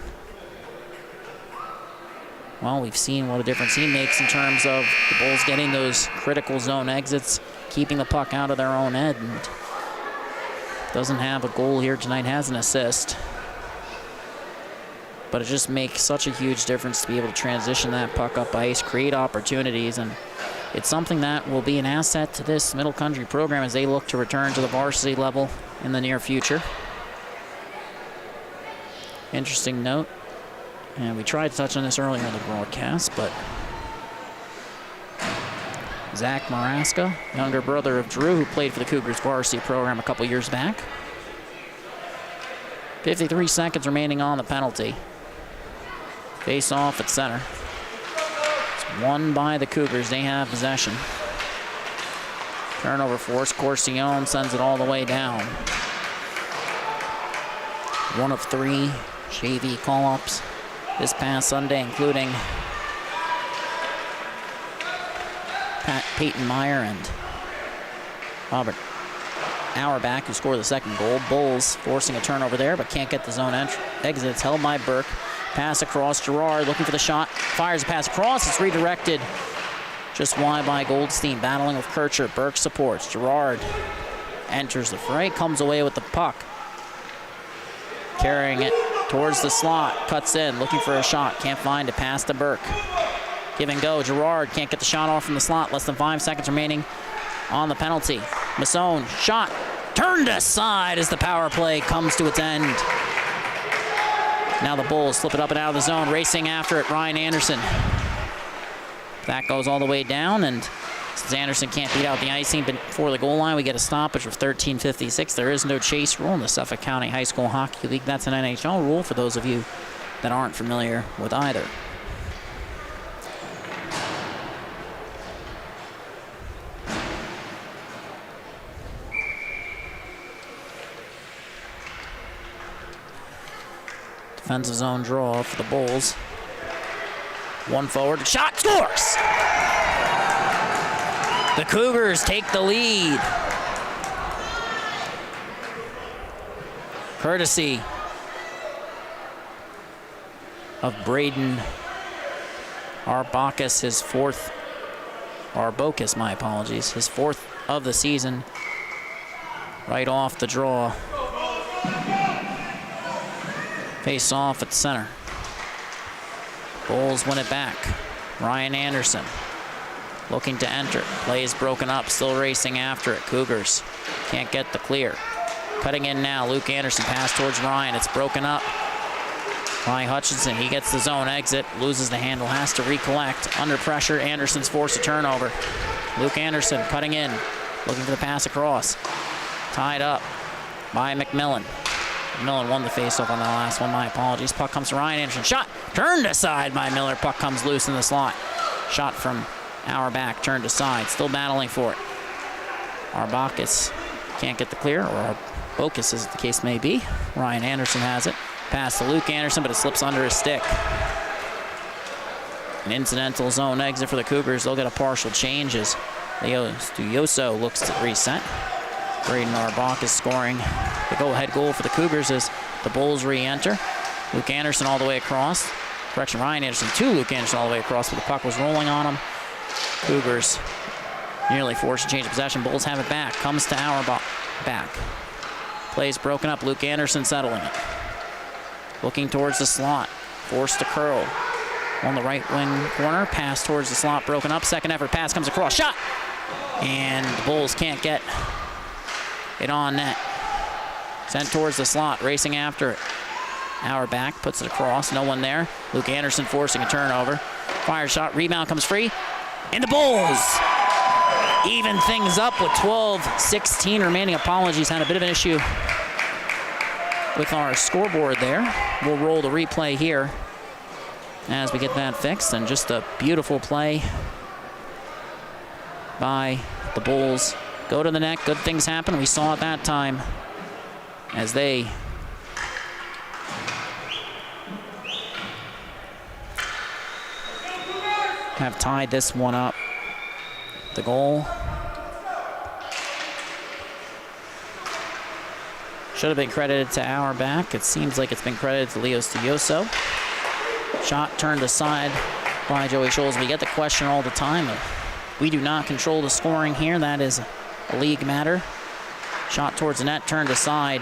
well, we've seen what a difference he makes in terms of the Bulls getting those critical zone exits, keeping the puck out of their own end. And doesn't have a goal here tonight, has an assist. But it just makes such a huge difference to be able to transition that puck up ice, create opportunities, and it's something that will be an asset to this Middle Country program as they look to return to the varsity level in the near future. Interesting note. And we tried to touch on this earlier in the broadcast, but Zach Maraska, younger brother of Drew, who played for the Cougars varsity program a couple years back. 53 seconds remaining on the penalty. Face off at center. It's won by the Cougars. They have possession. Turnover force. Corcione sends it all the way down. One of 3 JV call-ups this past Sunday, including Peyton Meyer and Robert Auerbach, who scored the second goal. Bulls forcing a turnover there, but can't get the zone exit. It's held by Burke. Pass across. Girard looking for the shot. Fires a pass across. It's redirected just wide by Goldstein. Battling with Kircher. Burke supports. Girard enters the fray. Comes away with the puck. Carrying it towards the slot. Cuts in. Looking for a shot. Can't find it. Pass to Burke. Give and go. Girard can't get the shot off from the slot. Less than 5 seconds remaining on the penalty. Masson, shot turned aside as the power play comes to its end. Now the Bulls slip it up and out of the zone. Racing after it, Ryan Anderson. That goes all the way down, and since Anderson can't beat out the icing before the goal line, we get a stoppage of 13:56. There is no chase rule in the Suffolk County High School Hockey League. That's an NHL rule for those of you that aren't familiar with either. Defensive zone draw for the Bulls. One forward, shot, scores! The Cougars take the lead. Courtesy of Braden Arbocas, his 4th, Arbocas, my apologies, his 4th of the season, right off the draw. Face off at center. Bulls win it back. Ryan Anderson looking to enter. Play is broken up, still racing after it. Cougars can't get the clear. Cutting in now, Luke Anderson, pass towards Ryan. It's broken up by Hutchinson. He gets the zone exit, loses the handle, has to recollect. Under pressure, Anderson's forced a turnover. Luke Anderson cutting in, looking for the pass across. Tied up. by McMillan. McMillan won the faceoff on the last one. My apologies. Puck comes to Ryan Anderson. Shot turned aside by Miller. Puck comes loose in the slot. Shot from Auerbach, turned aside. Still battling for it. Arbakis can't get the clear, or Arbokis as the case may be. Ryan Anderson has it. Pass to Luke Anderson, but it slips under his stick. An incidental zone exit for the Cougars. They'll get a partial change as Leo Studioso looks to reset. Braden Arbach is scoring the go-ahead goal for the Cougars as the Bulls re-enter. Luke Anderson all the way across. Correction, Ryan Anderson to Luke Anderson all the way across, but the puck was rolling on him. Cougars nearly forced to change of possession. Bulls have it back. Comes to Auerbach. Back. Plays broken up. Luke Anderson settling it. Looking towards the slot. Forced to curl. On the right wing corner. Pass towards the slot. Broken up. Second effort. Pass comes across. Shot! And the Bulls can't get it on net. Sent towards the slot. Racing after it. Auerbach puts it across. No one there. Luke Anderson forcing a turnover. Fire shot. Rebound comes free. And the Bulls even things up with 12:16 remaining. Apologies, had a bit of an issue with our scoreboard there. We'll roll the replay here as we get that fixed. And just a beautiful play by the Bulls. Go to the net, good things happen. We saw it that time as they have tied this one up. The goal should have been credited to Auerbach. It seems like it's been credited to Leo Studioso. Shot turned aside by Joey Scholes. We get the question all the time. We do not control the scoring here. That is a league matter. Shot towards the net, turned aside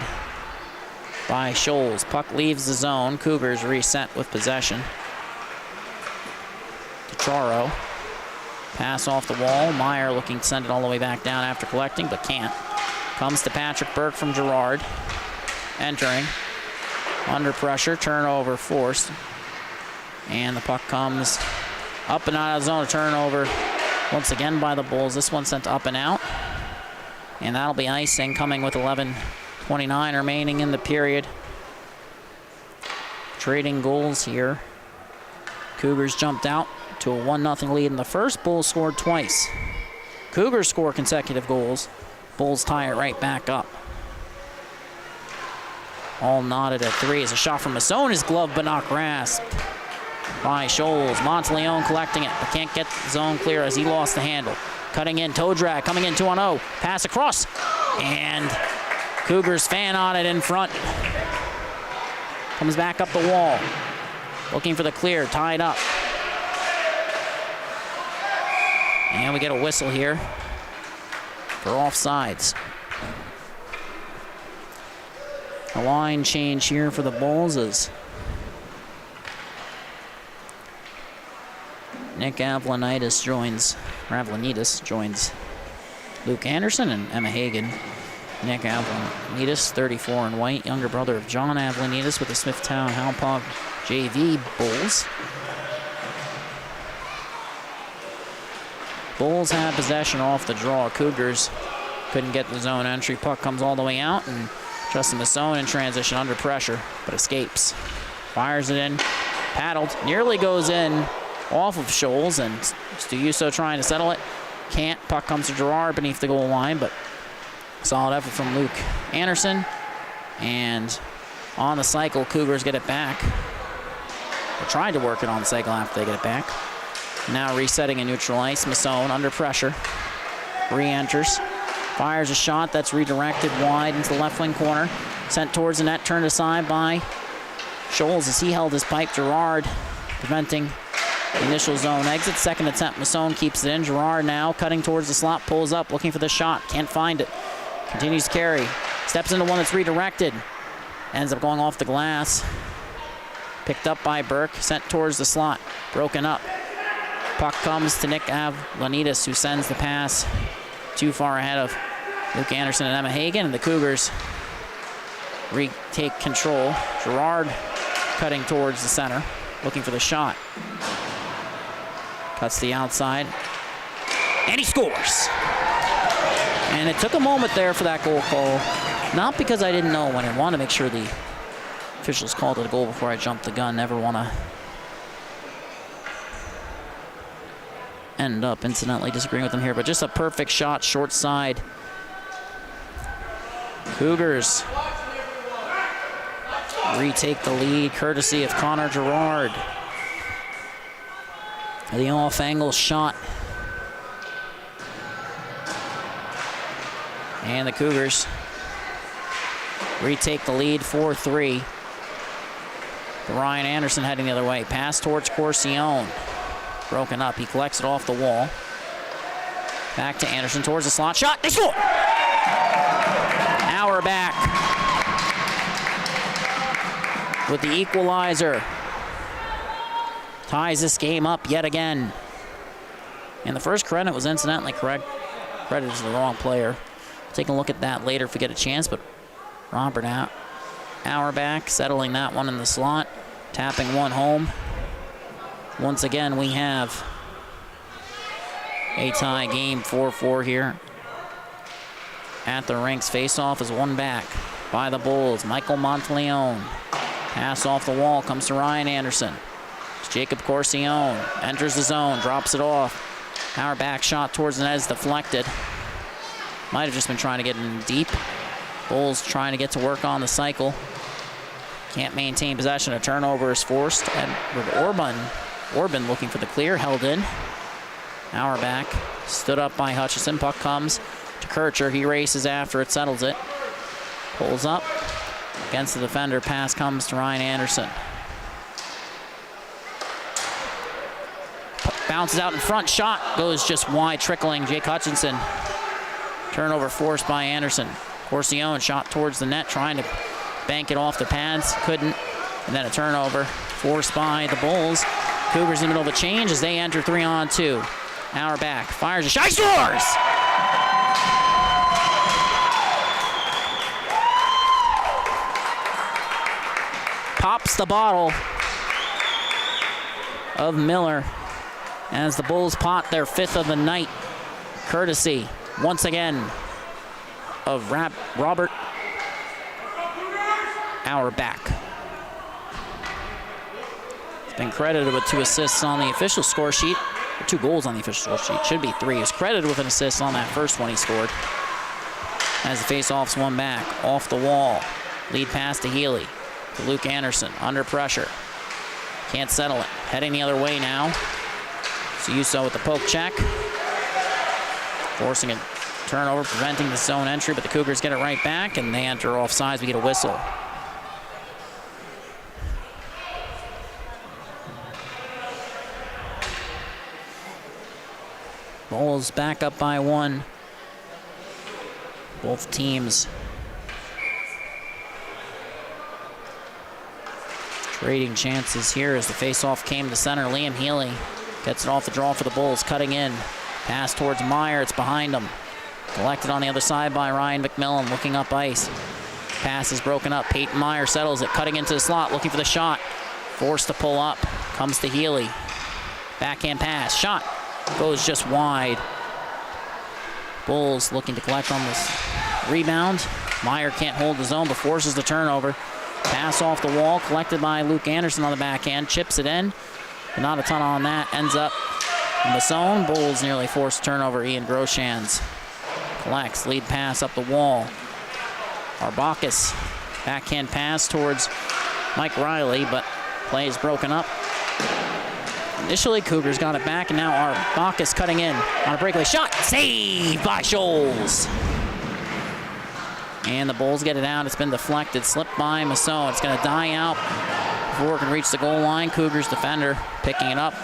by Scholes. Puck leaves the zone. Cougars reset with possession. Charo. Pass off the wall. Meyer looking to send it all the way back down after collecting, but can't. Comes to Patrick Burke from Girard. Entering. Under pressure. Turnover forced. And the puck comes up and out of the zone. A turnover once again by the Bulls. This one sent up and out. And that'll be icing coming with 11:29 remaining in the period. Trading goals here. Cougars jumped out to a 1-0 lead in the first. Bulls scored twice. Cougars score consecutive goals. Bulls tie it right back up. All knotted at 3 as a shot from Masson is gloved but not grasped by Scholes. Monteleone collecting it but can't get the zone clear as he lost the handle. Cutting in, toe drag, coming in 2-on-0. Pass across, and Cougars fan on it in front. Comes back up the wall. Looking for the clear, tied up. And we get a whistle here for offsides. A line change here for the Bulls as Nick Avlanitis joins Luke Anderson and Emma Hagan. Nick Avlanitis, 34 in white, younger brother of John Avlanitis with the Smithtown Hauppauge JV Bulls. Bulls have possession off the draw. Cougars couldn't get the zone entry. Puck comes all the way out, and Justin Masson in transition under pressure, but escapes. Fires it in, paddled, nearly goes in off of Scholes, and Studioso trying to settle it. Can't. Puck comes to Girard beneath the goal line, but solid effort from Luke Anderson. And on the cycle, Cougars get it back. They tried to work it on the cycle after they get it back. Now resetting in neutral ice. Masson under pressure. Re-enters. Fires a shot that's redirected wide into the left wing corner. Sent towards the net, turned aside by Scholes as he held his pipe. Girard preventing the initial zone exit. Second attempt, Masson keeps it in. Girard now cutting towards the slot, pulls up, looking for the shot. Can't find it. Continues to carry. Steps into one that's redirected. Ends up going off the glass. Picked up by Burke, sent towards the slot. Broken up. Puck comes to Nick Avlanitis, who sends the pass too far ahead of Luke Anderson and Emma Hagan, and the Cougars retake control. Girard cutting towards the center, looking for the shot. Cuts to the outside, and he scores. And it took a moment there for that goal call. Not because I didn't know when. I wanted to make sure the officials called it a goal before I jumped the gun. Never want to end up incidentally disagreeing with them here, but just a perfect shot, short side. Cougars retake the lead, courtesy of Connor Gerard. The off-angle shot. And the Cougars retake the lead 4-3. Ryan Anderson heading the other way. Pass towards Corcione. Broken up. He collects it off the wall. Back to Anderson towards the slot. Shot. They score! Auerbach with the equalizer. Ties this game up yet again. And the first credit was incidentally correct. Credit to the wrong player. Take a look at that later if we get a chance, but Robert Auerbach settling that one in the slot, tapping one home. Once again, we have a tie game, 4-4 here. At the rinks, face-off is one back by the Bulls. Michael Monteleone. Pass off the wall, comes to Ryan Anderson. It's Jacob Corcione, enters the zone, drops it off. Auerbach shot towards the net is deflected. Might have just been trying to get in deep. Bulls trying to get to work on the cycle. Can't maintain possession. A turnover is forced. Edward Orban looking for the clear, held in. Auerbach stood up by Hutchison. Puck comes to Kircher. He races after it, settles it. Pulls up against the defender. Pass comes to Ryan Anderson. Bounces out in front. Shot goes just wide, trickling. Jake Hutchinson. Turnover forced by Anderson. Corcione shot towards the net, trying to bank it off the pads. Couldn't. And then a turnover forced by the Bulls. Cougars in the middle of a change as they enter 3-on-2. Auerbach fires a shot. He scores! Pops the bottle of Miller as the Bulls pot their 5th of the night, courtesy once again of Robert Auerbach. He's been credited with 2 assists on the official score sheet, or 2 goals on the official score sheet. Should be 3. He's credited with an assist on that first one he scored. As the face-off's one back, off the wall. Lead pass to Healy. To Luke Anderson, under pressure. Can't settle it. Heading the other way now. Siuso with the poke check. Forcing a turnover, preventing the zone entry, but the Cougars get it right back, and they enter offsides. We get a whistle. Bulls back up by 1. Both teams trading chances here as the faceoff came to center. Liam Healy gets it off the draw for the Bulls, cutting in. Pass towards Meyer, it's behind him. Collected on the other side by Ryan McMillan, looking up ice. Pass is broken up. Peyton Meyer settles it, cutting into the slot, looking for the shot. Forced to pull up, comes to Healy. Backhand pass, shot goes just wide. Bulls looking to collect on this rebound. Meyer can't hold the zone, but forces the turnover. Pass off the wall, collected by Luke Anderson on the backhand, chips it in. But not a ton on that, ends up in the zone. Bulls nearly forced turnover. Ian Groshans collects, lead pass up the wall. Arbakis, backhand pass towards Mike Riley, but play is broken up. Initially, Cougars got it back, and now Arbakis cutting in on a breakaway shot. Saved by Scholes. And the Bulls get it out. It's been deflected, slipped by Masson. It's going to die out before it can reach the goal line. Cougars defender picking it up,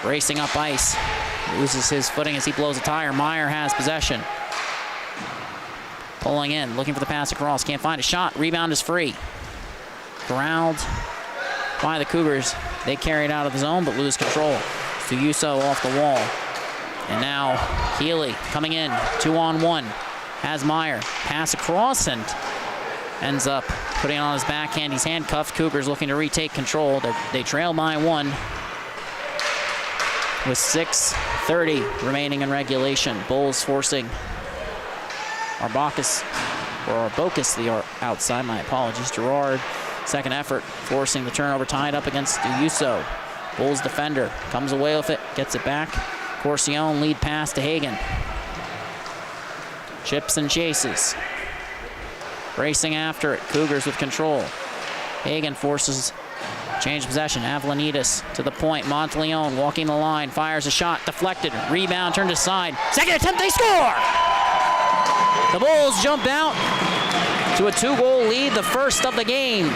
racing up ice. Loses his footing as he blows a tire. Meyer has possession. Pulling in, looking for the pass across. Can't find a shot. Rebound is free. Corralled by the Cougars. They carry it out of the zone, but lose control. Fuyuso off the wall. And now Healy coming in, 2-on-1. Has Meyer. Pass across and ends up putting it on his backhand. He's handcuffed. Cougars looking to retake control. They trail by 1 with 6:30 remaining in regulation. Bulls forcing Arbakis or Bocus to the outside, my apologies. Gerard, second effort, forcing the turnover, tied up against Duuso. Bulls defender comes away with it, gets it back. Corcione, lead pass to Hagen. Chips and chases. Racing after it, Cougars with control. Hagen forces change of possession. Avlanitis to the point. Monteleone walking the line, fires a shot, deflected. Rebound turned aside. Second attempt, they score! The Bulls jump out to a 2-goal lead, the first of the game.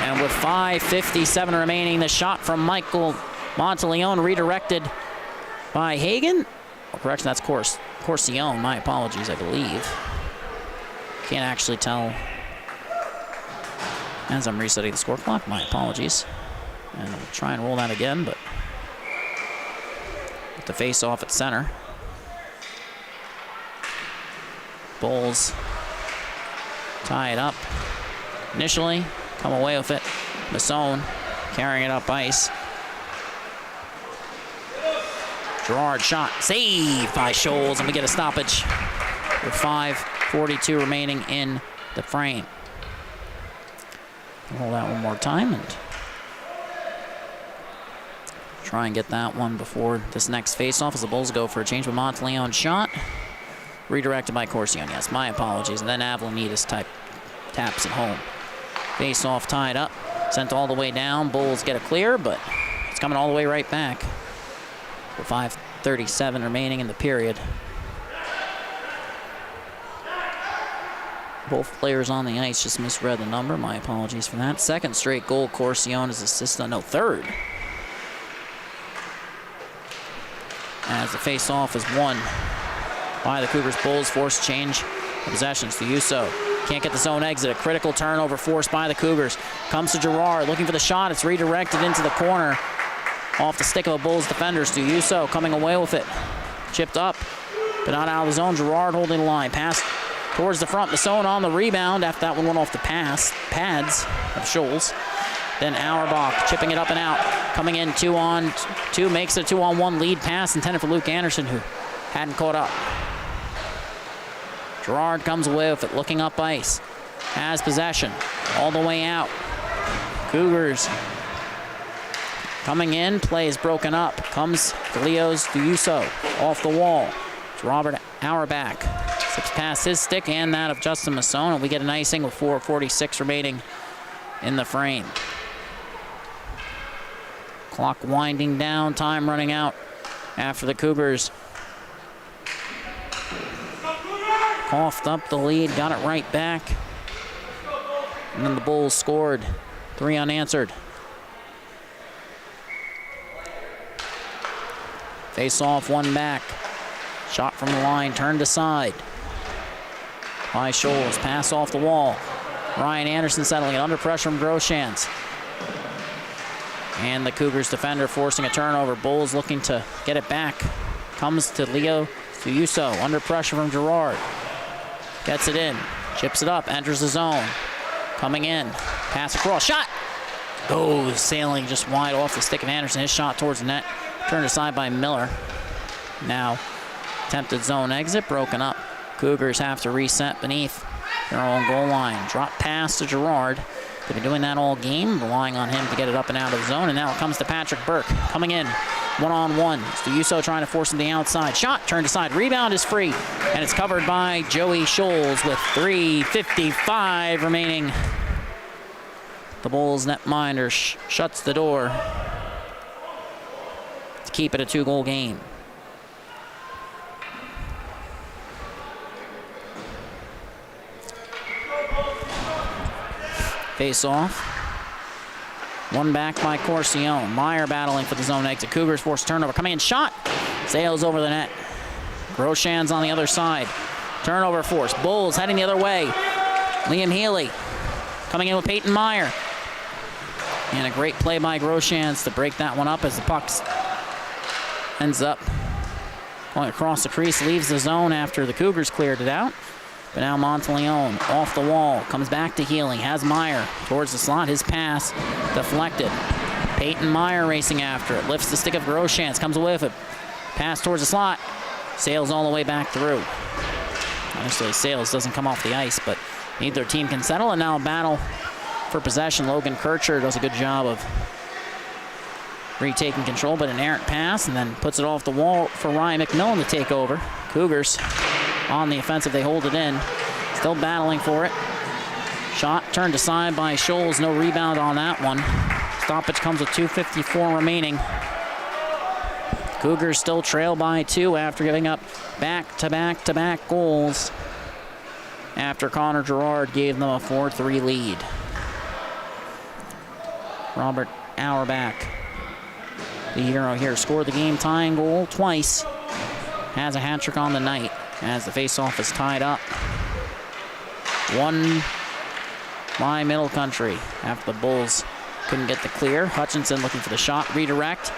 And with 5:57 remaining, the shot from Michael Monteleone redirected by Hagen. Oh, correction, that's Corcione. My apologies, I believe. Can't actually tell as I'm resetting the score clock. My apologies. And I'll try and roll that again, but with the face off at center. Bulls tie it up. Initially, come away with it. Masson carrying it up ice. Gerard shot, saved by Scholes, and we get a stoppage with 5:42 remaining in the frame. Roll that one more time and try and get that one before this next face-off as the Bulls go for a change with Monteleone shot. Redirected by Corcione, yes, my apologies. And then Avlanitis taps it home. Face-off tied up, sent all the way down. Bulls get a clear, but it's coming all the way right back. With 5:37 remaining in the period. Both players on the ice just misread the number. My apologies for that. Second straight goal, Corcione is assisted. No, third. As the face-off is won by the Cougars. Bulls force change of possessions to Uso. Can't get the zone exit. A critical turnover forced by the Cougars. Comes to Gerard, looking for the shot. It's redirected into the corner. Off the stick of a Bulls defenders to Uso, coming away with it. Chipped up, but not out of the zone. Gerard holding the line. Pass towards the front. Masson on the rebound after that one went off the pads of Scholes. Then Auerbach chipping it up and out. Coming in 2-on-2, makes it a 2-on-1 lead pass intended for Luke Anderson, who hadn't caught up. Gerard comes away with it, looking up ice. Has possession all the way out. Cougars coming in, play is broken up. Comes Leo's Duuso off the wall. It's Robert Auerbach. Slips past his stick and that of Justin Masson, and we get an icing with 4:46 remaining in the frame. Clock winding down, time running out after the Cougars coughed up the lead, got it right back. And then the Bulls scored, 3 unanswered. Face off, one back. Shot from the line, turned aside by Scholes. Pass off the wall. Ryan Anderson settling it under pressure from Groshans. And the Cougars defender forcing a turnover. Bulls looking to get it back. Comes to Leo Duuso, under pressure from Gerard. Gets it in, chips it up, enters the zone. Coming in, pass across, shot! Goes sailing just wide off the stick of Anderson. His shot towards the net, turned aside by Miller. Now, attempted zone exit, broken up. Cougars have to reset beneath their own goal line. Drop pass to Gerard. They've been doing that all game, relying on him to get it up and out of the zone. And now it comes to Patrick Burke, coming in, one-on-one. It's Duuso trying to force him to the outside. Shot turned aside, rebound is free, and it's covered by Joey Scholes with 3:55 remaining. The Bulls netminder shuts the door to keep it a 2-goal game. Face off. One back by Corcione. Meyer battling for the zone exit. Cougars force turnover. Coming in, shot. Sails over the net. Groshans on the other side. Turnover force. Bulls heading the other way. Liam Healy coming in with Peyton Meyer. And a great play by Groshans to break that one up as the puck ends up going across the crease. Leaves the zone after the Cougars cleared it out. But now Monteleone off the wall, comes back to Healy, has Meyer towards the slot, his pass deflected. Peyton Meyer racing after it, lifts the stick of Groshans, comes away with it. Pass towards the slot, Sails all the way back through. Honestly, Sails doesn't come off the ice, but neither team can settle. And now a battle for possession. Logan Kircher does a good job of retaking control, but an errant pass, and then puts it off the wall for Ryan McMillan to take over. Cougars on the offensive, they hold it in. Still battling for it. Shot turned aside by Scholes, no rebound on that one. Stoppage comes with 2:54 remaining. Cougars still trail by 2 after giving up back-to-back-to-back goals after Connor Gerard gave them a 4-3 lead. Robert Auerbach, the hero here, scored the game-tying goal twice. Has a hat trick on the night as the faceoff is tied up. One by Middle Country after the Bulls couldn't get the clear. Hutchinson looking for the shot, redirect,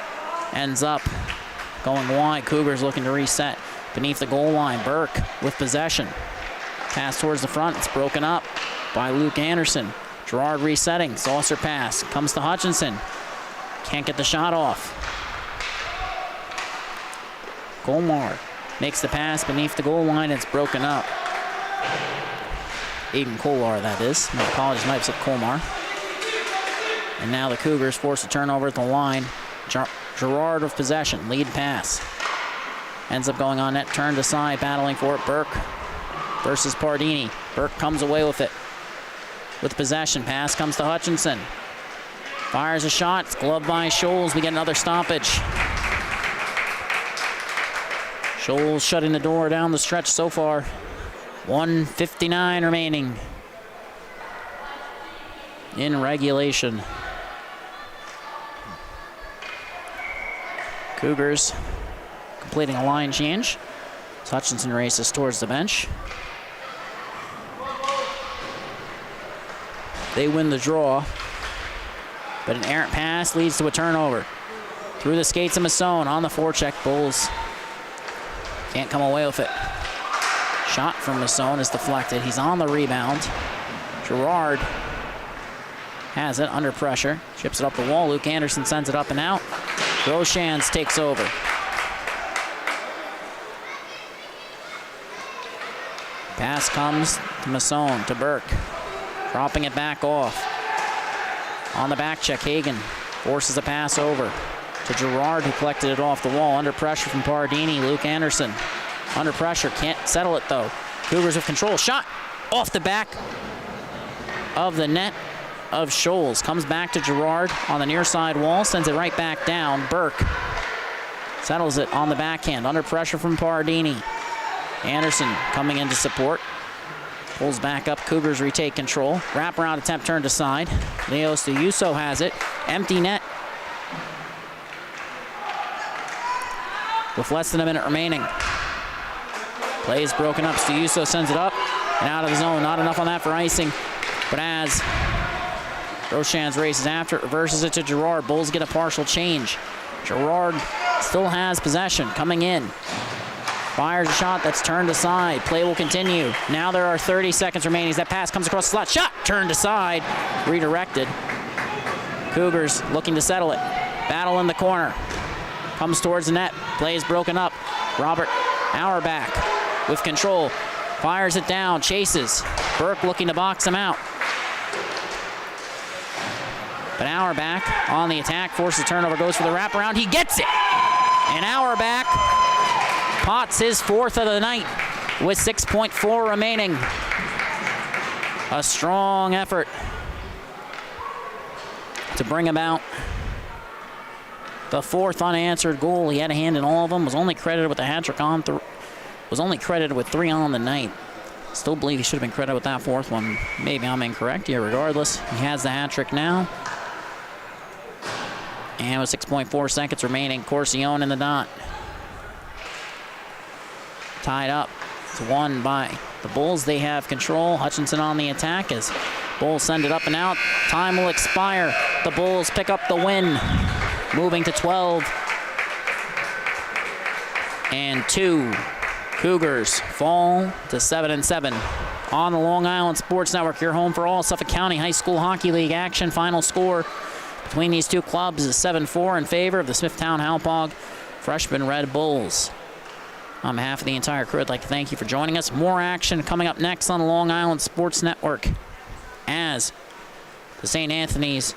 ends up going wide. Cougars looking to reset beneath the goal line. Burke with possession. Pass towards the front, it's broken up by Luke Anderson. Gerard resetting, saucer pass, comes to Hutchinson. Can't get the shot off. Colmar makes the pass beneath the goal line, it's broken up. Aiden Kolar, that is. My apologies, might have said Colmar. And now the Cougars force a turnover at the line. Gerard with possession, lead pass. Ends up going on net, turned aside, battling for it. Burke versus Pardini. Burke comes away with it. With possession, pass comes to Hutchinson. Fires a shot, it's gloved by Scholes. We get another stoppage. Scholes shutting the door down the stretch so far. 1:59 remaining in regulation. Cougars completing a line change. Hutchinson races towards the bench. They win the draw, but an errant pass leads to a turnover. Through the skates of Masson on the forecheck. Bulls can't come away with it. Shot from Masson is deflected. He's on the rebound. Gerard has it under pressure. Chips it up the wall. Luke Anderson sends it up and out. Groshans takes over. Pass comes to Masson, to Burke. Dropping it back off. On the back check, Hagan forces a pass over to Gerard, who collected it off the wall. Under pressure from Pardini. Luke Anderson under pressure, can't settle it though. Cougars with control. Shot off the back of the net of Scholes. Comes back to Gerard on the near side wall, sends it right back down. Burke settles it on the backhand. Under pressure from Pardini. Anderson coming in to support. Pulls back up. Cougars retake control. Wraparound attempt turned aside. Leo Stuyuso has it. Empty net with less than a minute remaining. Play is broken up. Stuyuso sends it up and out of the zone. Not enough on that for icing. But as Groshans races after it, reverses it to Gerard. Bulls get a partial change. Gerard still has possession. Coming in. Fires a shot that's turned aside. Play will continue. Now there are 30 seconds remaining as that pass comes across the slot. Shot turned aside. Redirected. Cougars looking to settle it. Battle in the corner. Comes towards the net. Play is broken up. Robert Auerbach with control. Fires it down. Chases. Burke looking to box him out. But Auerbach on the attack. Forces turnover. Goes for the wraparound. He gets it. And Auerbach pots his fourth of the night with 6.4 remaining. A strong effort to bring about the fourth unanswered goal. He had a hand in all of them. Was only credited with a hat trick on. Was only credited with 3 on the night. Still believe he should have been credited with that fourth one. Maybe I'm incorrect here. Regardless, he has the hat trick now. And with 6.4 seconds remaining, Corcione in the dot. Tied up. It's won by the Bulls. They have control. Hutchinson on the attack as Bulls send it up and out. Time will expire. The Bulls pick up the win, moving to 12-2. Cougars fall to 7-7. On the Long Island Sports Network, your home for all Suffolk County High School Hockey League action. Final score between these two clubs is 7-4 in favor of the Smithtown Hauppauge Freshman Red Bulls. On behalf of the entire crew, I'd like to thank you for joining us. More action coming up next on the Long Island Sports Network as the St. Anthony's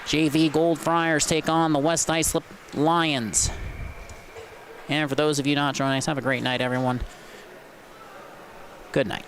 JV Gold Friars take on the West Islip Lions. And for those of you not joining us, have a great night, everyone. Good night.